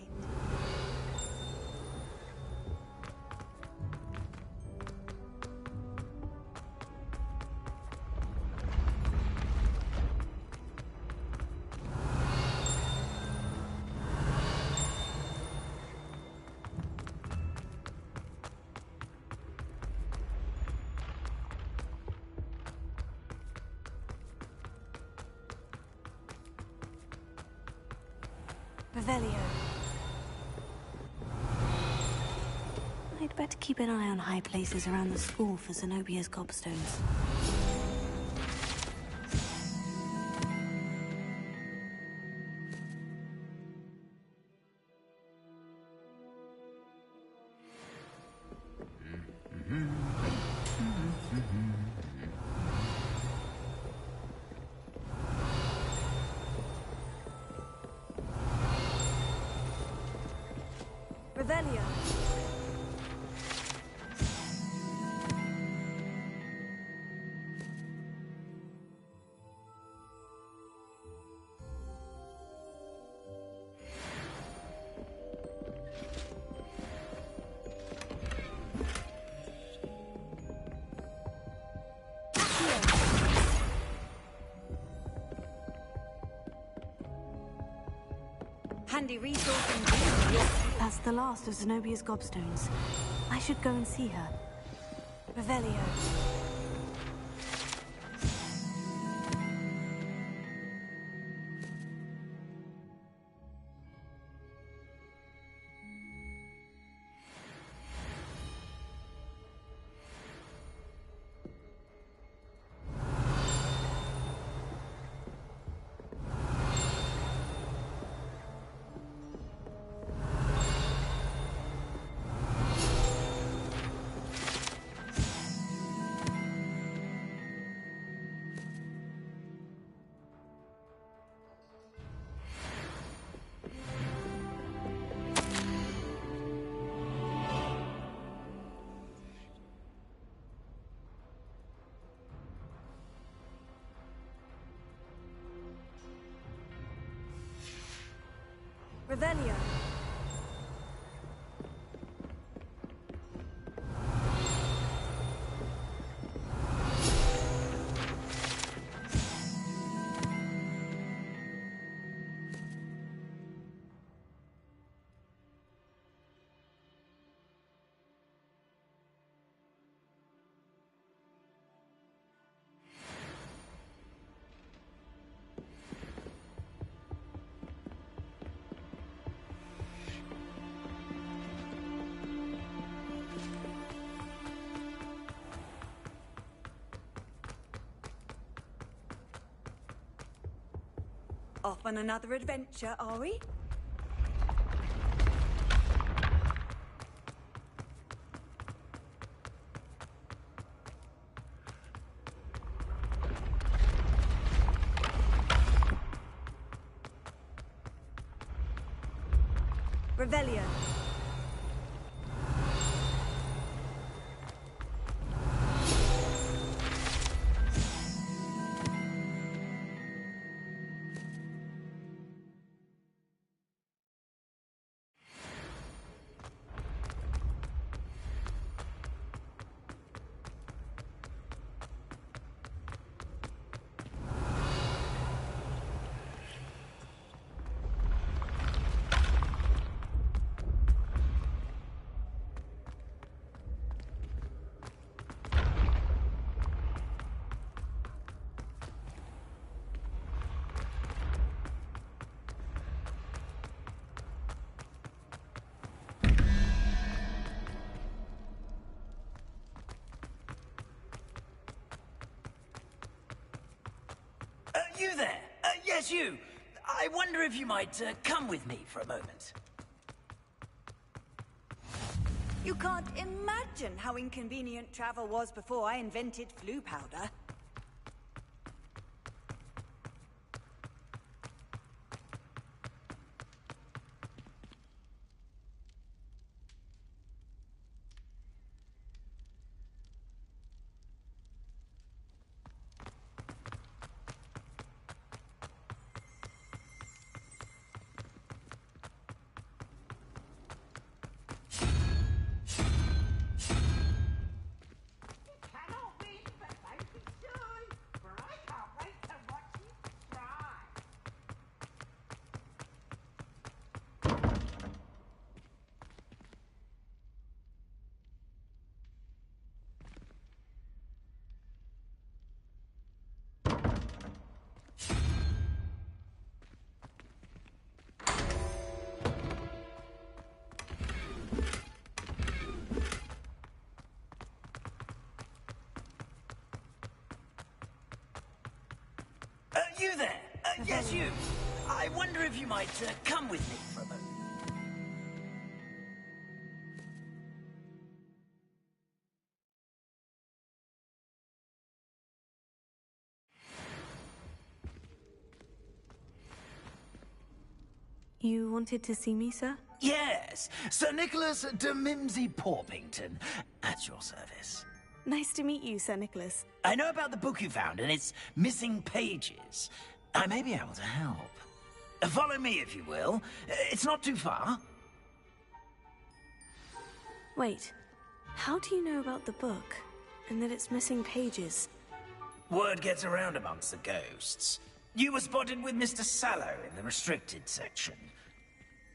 Revelio. I'd better keep an eye on high places around the school for Zenobia's gobstones. Revelio. Handy resource indeed. That's the last of Zenobia's gobstones. I should go and see her. Revelio. Revelio. Off on another adventure, are we? Revelio. You there? Yes, you. I wonder if you might come with me for a moment. You can't imagine how inconvenient travel was before I invented flu powder. You there? Yes, you. I wonder if you might come with me for a moment. You wanted to see me, sir? Yes, Sir Nicholas de Mimsy Porpington, at your service. Nice to meet you, Sir Nicholas. I know about the book you found and its missing pages. I may be able to help. Follow me, if you will. It's not too far. Wait, how do you know about the book and that it's missing pages? Word gets around amongst the ghosts. You were spotted with Mr. Sallow in the restricted section.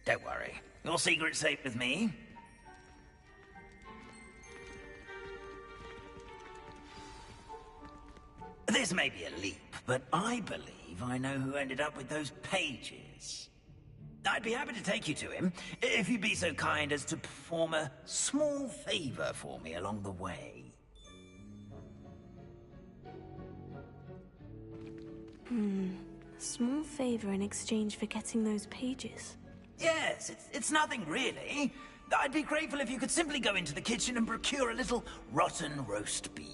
Don't worry, your secret's safe with me. This may be a leap, but I believe I know who ended up with those pages. I'd be happy to take you to him, if you'd be so kind as to perform a small favor for me along the way. A small favor in exchange for getting those pages. Yes, it's nothing really. I'd be grateful if you could simply go into the kitchen and procure a little rotten roast beef.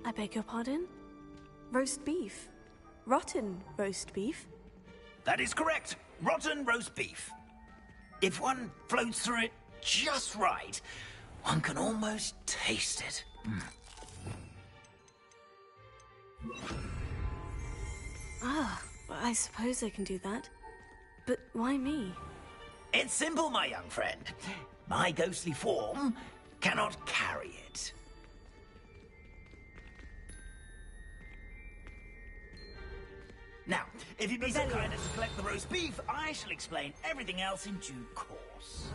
I beg your pardon? Roast beef? Rotten roast beef? That is correct. Rotten roast beef. If one floats through it just right, one can almost taste it. Ah, I suppose I can do that. But why me? It's simple, my young friend. My ghostly form cannot carry it. Now, if you'd be so kind as to collect the roast beef, I shall explain everything else in due course.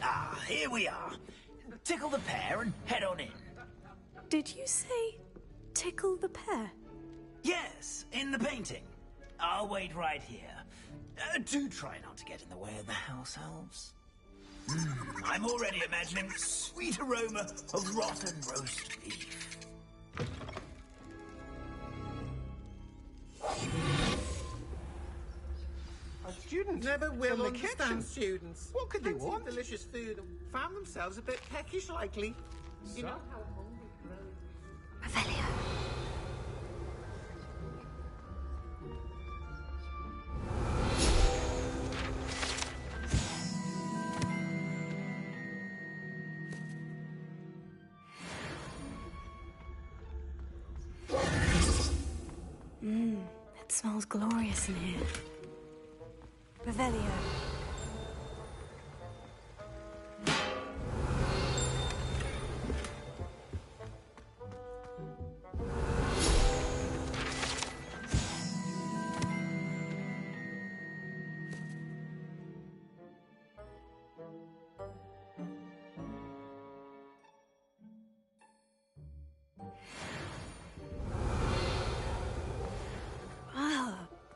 Ah, here we are. Tickle the pear and head on in. Did you say tickle the pear? Yes, in the painting. I'll wait right here. Do try not to get in the way of the house elves. I'm already imagining the sweet aroma of rotten roast beef. Students never will from the understand kitchen. students. What could they Fancy want? delicious food and found themselves a bit peckish likely. You know how hungry grows. Revelio. It smells glorious in here. Revelio.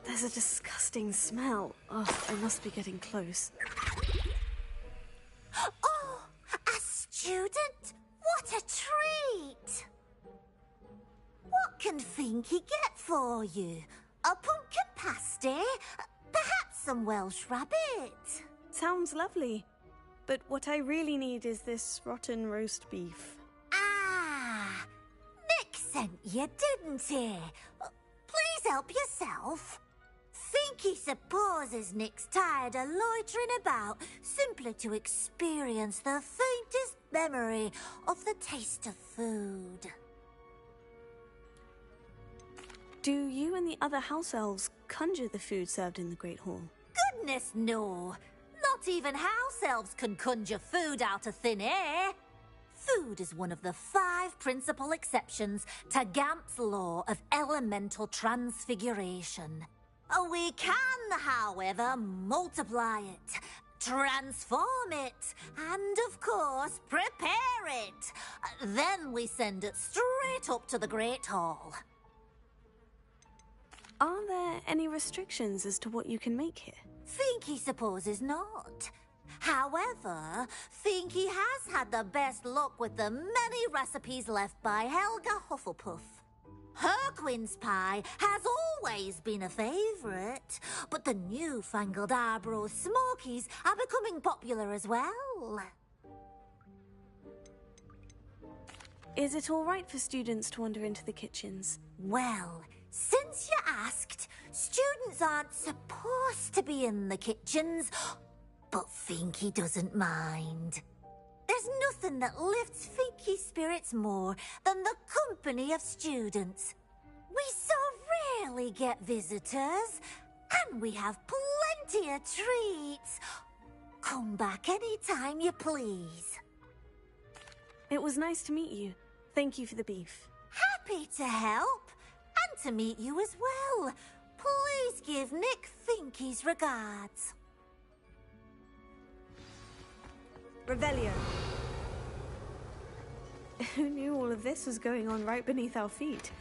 There's a disgusting smell. Oh, I must be getting close. Oh, a student? What a treat! What can Finky get for you? A pumpkin pasty? Perhaps some Welsh rabbit? Sounds lovely. But what I really need is this rotten roast beef. Ah, Nick sent you, didn't he? Please help yourself. Finky supposes Nick's tired of loitering about simply to experience the faintest memory of the taste of food. Do you and the other house elves conjure the food served in the Great Hall? Goodness, no. Not even house elves can conjure food out of thin air. Food is one of the 5 principal exceptions to Gamp's law of elemental transfiguration. We can, however, multiply it, transform it, and, of course, prepare it. Then we send it straight up to the Great Hall. Are there any restrictions as to what you can make here? Finky supposes not. However, Finky has had the best luck with the many recipes left by Helga Hufflepuff. Her quince pie has always been a favourite, but the newfangled Arborough Smokies are becoming popular as well. Is it all right for students to wander into the kitchens? Well, since you asked, students aren't supposed to be in the kitchens, but Finky doesn't mind. There's nothing that lifts Finky's spirits more than the company of students. We so rarely get visitors, and we have plenty of treats. Come back any time you please. It was nice to meet you. Thank you for the beef. Happy to help, and to meet you as well. Please give Nick Finky's regards. Revelio. Who knew all of this was going on right beneath our feet?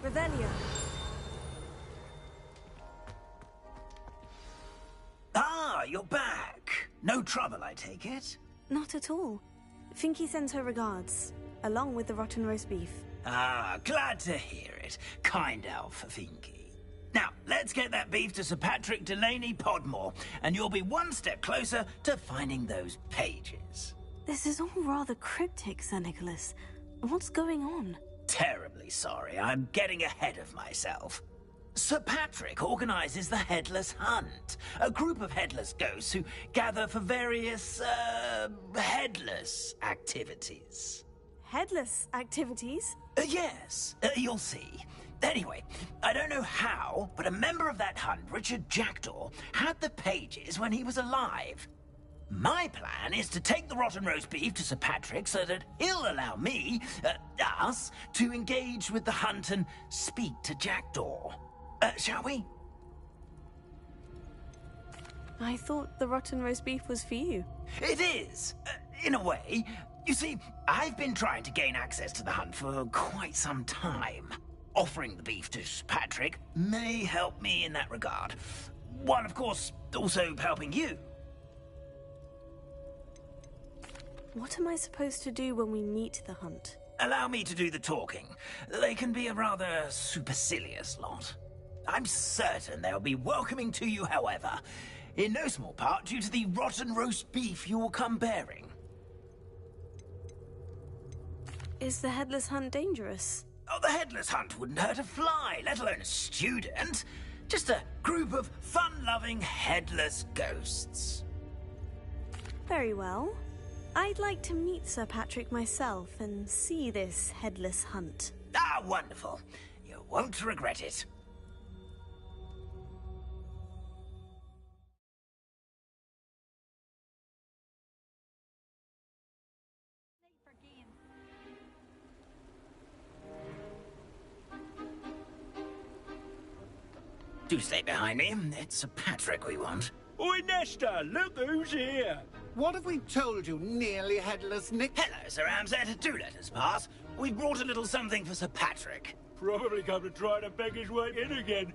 Revelio. Ah, you're back. No trouble, I take it? Not at all. Finky sends her regards, along with the rotten roast beef. Ah, glad to hear it. Kind elf, Finky. Now, let's get that beef to Sir Patrick Delaney Podmore, and you'll be one step closer to finding those pages. This is all rather cryptic, Sir Nicholas. What's going on? Terribly sorry, I'm getting ahead of myself. Sir Patrick organizes the Headless Hunt, a group of headless ghosts who gather for various, headless activities. Headless activities? Yes, you'll see. Anyway, I don't know how, but a member of that hunt, Richard Jackdaw, had the pages when he was alive. My plan is to take the rotten roast beef to Sir Patrick so that he'll allow me, us, to engage with the hunt and speak to Jackdaw. Shall we? I thought the rotten roast beef was for you. It is, in a way. You see, I've been trying to gain access to the hunt for quite some time. Offering the beef to Sir Patrick may help me in that regard. While, of course, also helping you. What am I supposed to do when we meet the hunt? Allow me to do the talking. They can be a rather supercilious lot. I'm certain they'll be welcoming to you, however, in no small part due to the rotten roast beef you'll come bearing. Is the Headless Hunt dangerous? Oh, the Headless Hunt wouldn't hurt a fly, let alone a student. Just a group of fun-loving headless ghosts. Very well. I'd like to meet Sir Patrick myself and see this Headless Hunt. Ah, wonderful. You won't regret it. Do stay behind me. It's Sir Patrick we want. Oi, Nesta, look who's here. What have we told you, nearly headless Nick? Hello, Sir Ramsett. Do let us pass. We brought a little something for Sir Patrick. Probably come to try to beg his way in again.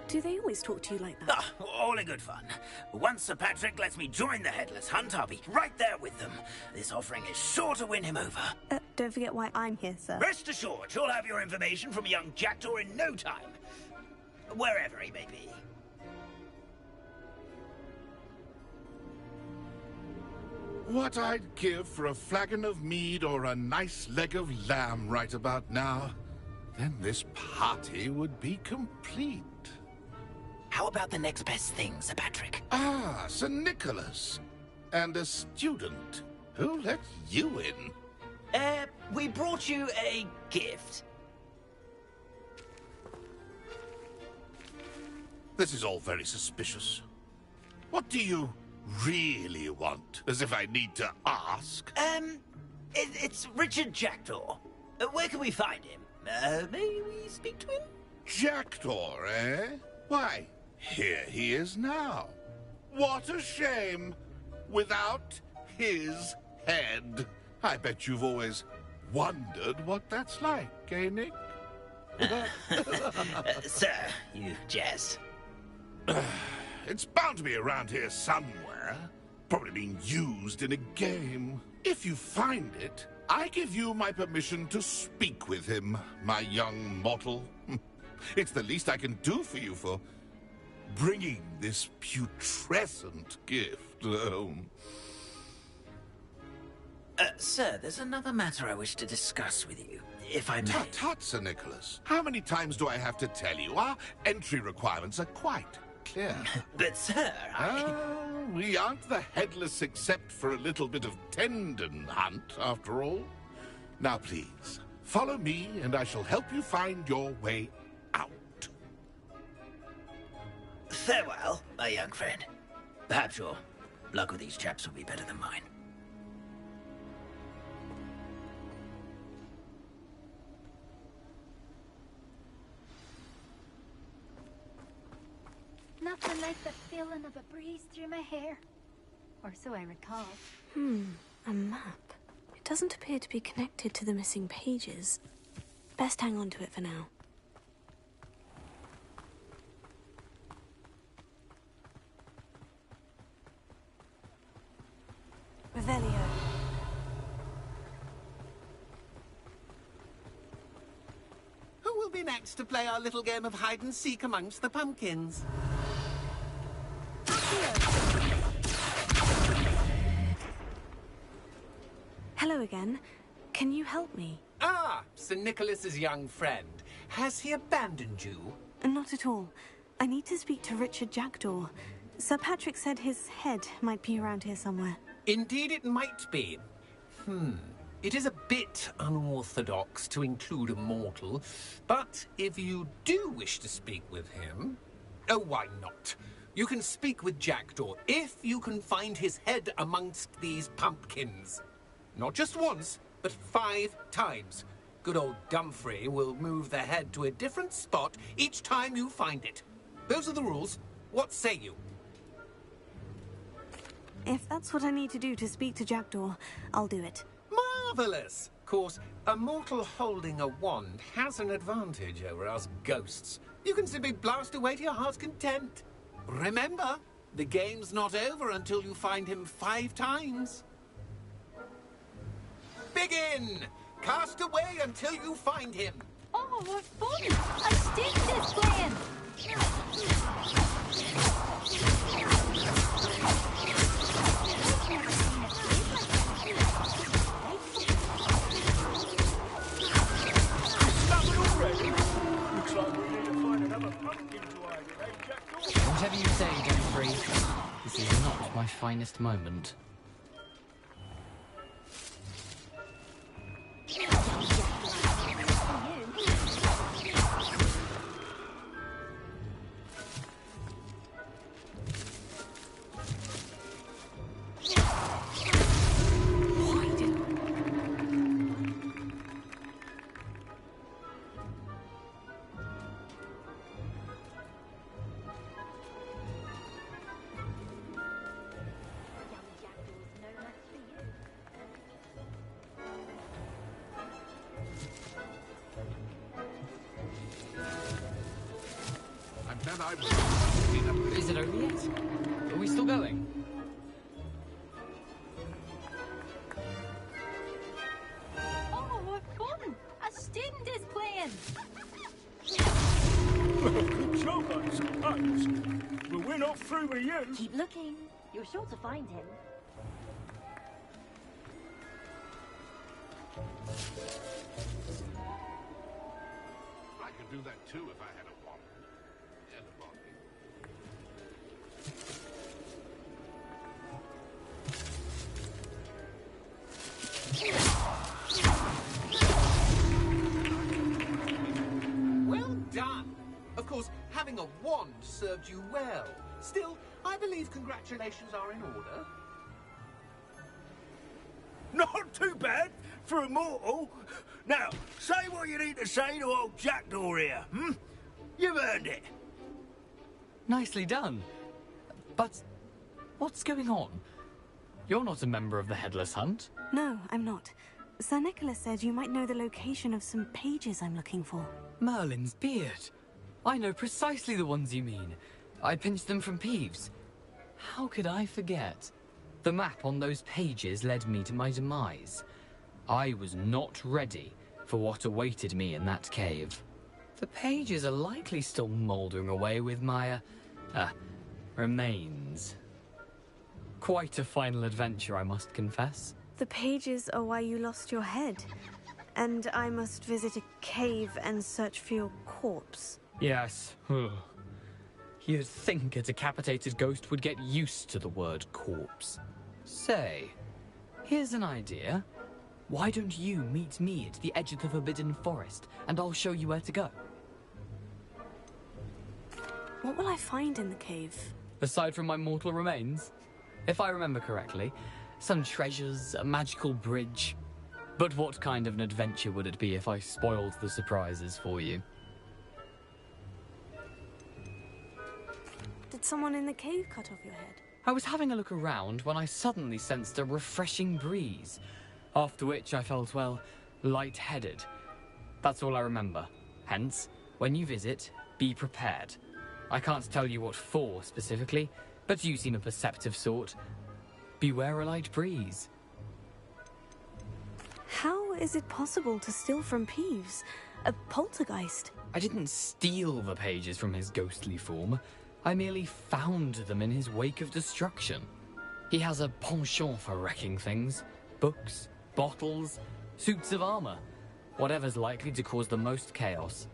Do they always talk to you like that? Ah, all in good fun. Once Sir Patrick lets me join the Headless Hunt, I'll be right there with them. This offering is sure to win him over. Don't forget why I'm here, sir. Rest assured, you'll have your information from young Jackdaw in no time. Wherever he may be. What I'd give for a flagon of mead or a nice leg of lamb right about now. Then this party would be complete. How about the next best thing, Sir Patrick? Ah, Sir Nicholas. And a student. Who let you in? We brought you a gift. This is all very suspicious. What do you really want? As if I need to ask. It's Richard Jackdaw. Where can we find him? May we speak to him? Jackdaw, eh? Why, here he is now. What a shame. Without his head. I bet you've always wondered what that's like, eh, Nick? Sir, you jest. It's bound to be around here somewhere. Probably being used in a game. If you find it, I give you my permission to speak with him, my young mortal. It's the least I can do for you for bringing this putrescent gift home. Sir, there's another matter I wish to discuss with you, if I may. Tut, tut, Sir Nicholas. How many times do I have to tell you? Our entry requirements are quite clear. But, sir, we aren't the headless except for a little bit of tendon hunt, after all. Now, please, follow me, and I shall help you find your way out. Farewell, my young friend. Perhaps your luck with these chaps will be better than mine. Nothing like the feeling of a breeze through my hair. Or so I recall. A map. It doesn't appear to be connected to the missing pages. Best hang on to it for now. Revelio. Who will be next to play our little game of hide-and-seek amongst the pumpkins? Hello again. Can you help me? Ah, Sir Nicholas's young friend. Has he abandoned you? Not at all. I need to speak to Richard Jackdaw. Sir Patrick said his head might be around here somewhere. Indeed it might be. It is a bit unorthodox to include a mortal, but if you do wish to speak with him... Oh, why not? You can speak with Jackdaw if you can find his head amongst these pumpkins. Not just once, but 5 times. Good old Dumfrey will move the head to a different spot each time you find it. Those are the rules. What say you? If that's what I need to do to speak to Jackdaw, I'll do it. Marvellous! Of course, a mortal holding a wand has an advantage over us ghosts. You can simply blast away to your heart's content. Remember, the game's not over until you find him 5 times. Begin! Cast away until you find him. Oh, what fun! A stick is playing! Looks like we need to find another pumpkin to hide in, eh, Jackdaw? Whatever you say, Jeffrey. This is not my finest moment. Is it over yet? Are we still going? Oh, what fun! A student is playing! Good job, I suppose. But we're not through with you. Keep looking. You're sure to find him. I could do that too if I had a wand. And a body. Well done. Of Of course, having a wand served you well. Still, I believe congratulations are in order. Not too bad for a mortal. Now, say what you need to say to old Jackdaw here, hmm? You've earned it. Nicely done. But what's going on? You're not a member of the Headless Hunt. No, I'm not. Sir Nicholas said you might know the location of some pages I'm looking for. Merlin's beard. I know precisely the ones you mean. I pinched them from Peeves. How could I forget? The map on those pages led me to my demise. I was not ready for what awaited me in that cave. The pages are likely still mouldering away with my, remains. Quite a final adventure, I must confess. The pages are why you lost your head. And I must visit a cave and search for your corpse. Yes. You'd think a decapitated ghost would get used to the word corpse. Say, here's an idea. Why don't you meet me at the edge of the Forbidden Forest, and I'll show you where to go? What will I find in the cave? Aside from my mortal remains? If I remember correctly, some treasures, a magical bridge. But what kind of an adventure would it be if I spoiled the surprises for you? Did someone in the cave cut off your head? I was having a look around when I suddenly sensed a refreshing breeze, after which I felt, well, lightheaded. That's all I remember. Hence, when you visit, be prepared. I can't tell you what for specifically, but you seem a perceptive sort. Beware a light breeze. How is it possible to steal from Peeves? A poltergeist? I didn't steal the pages from his ghostly form. I merely found them in his wake of destruction. He has a penchant for wrecking things. Books, bottles, suits of armor. Whatever's likely to cause the most chaos.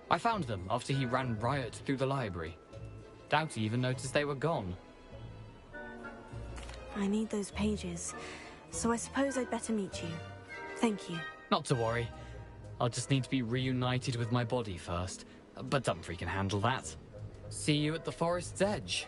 I found them after he ran riot through the library. Doubt he even noticed they were gone. I need those pages, so I suppose I'd better meet you. Thank you. Not to worry. I'll just need to be reunited with my body first. But Dumfries can handle that. See you at the forest's edge.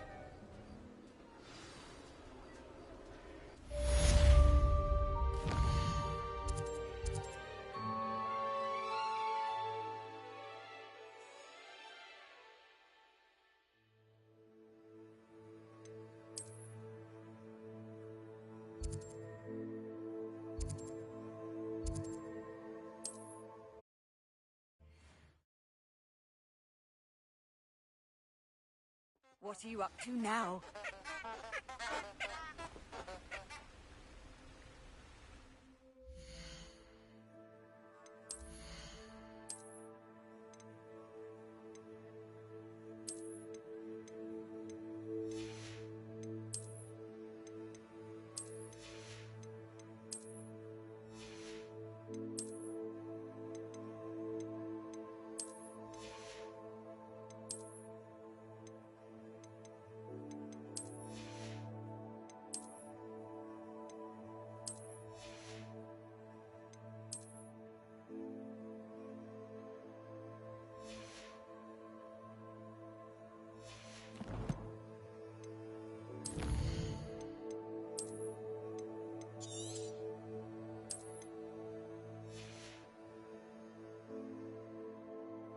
What are you up to now?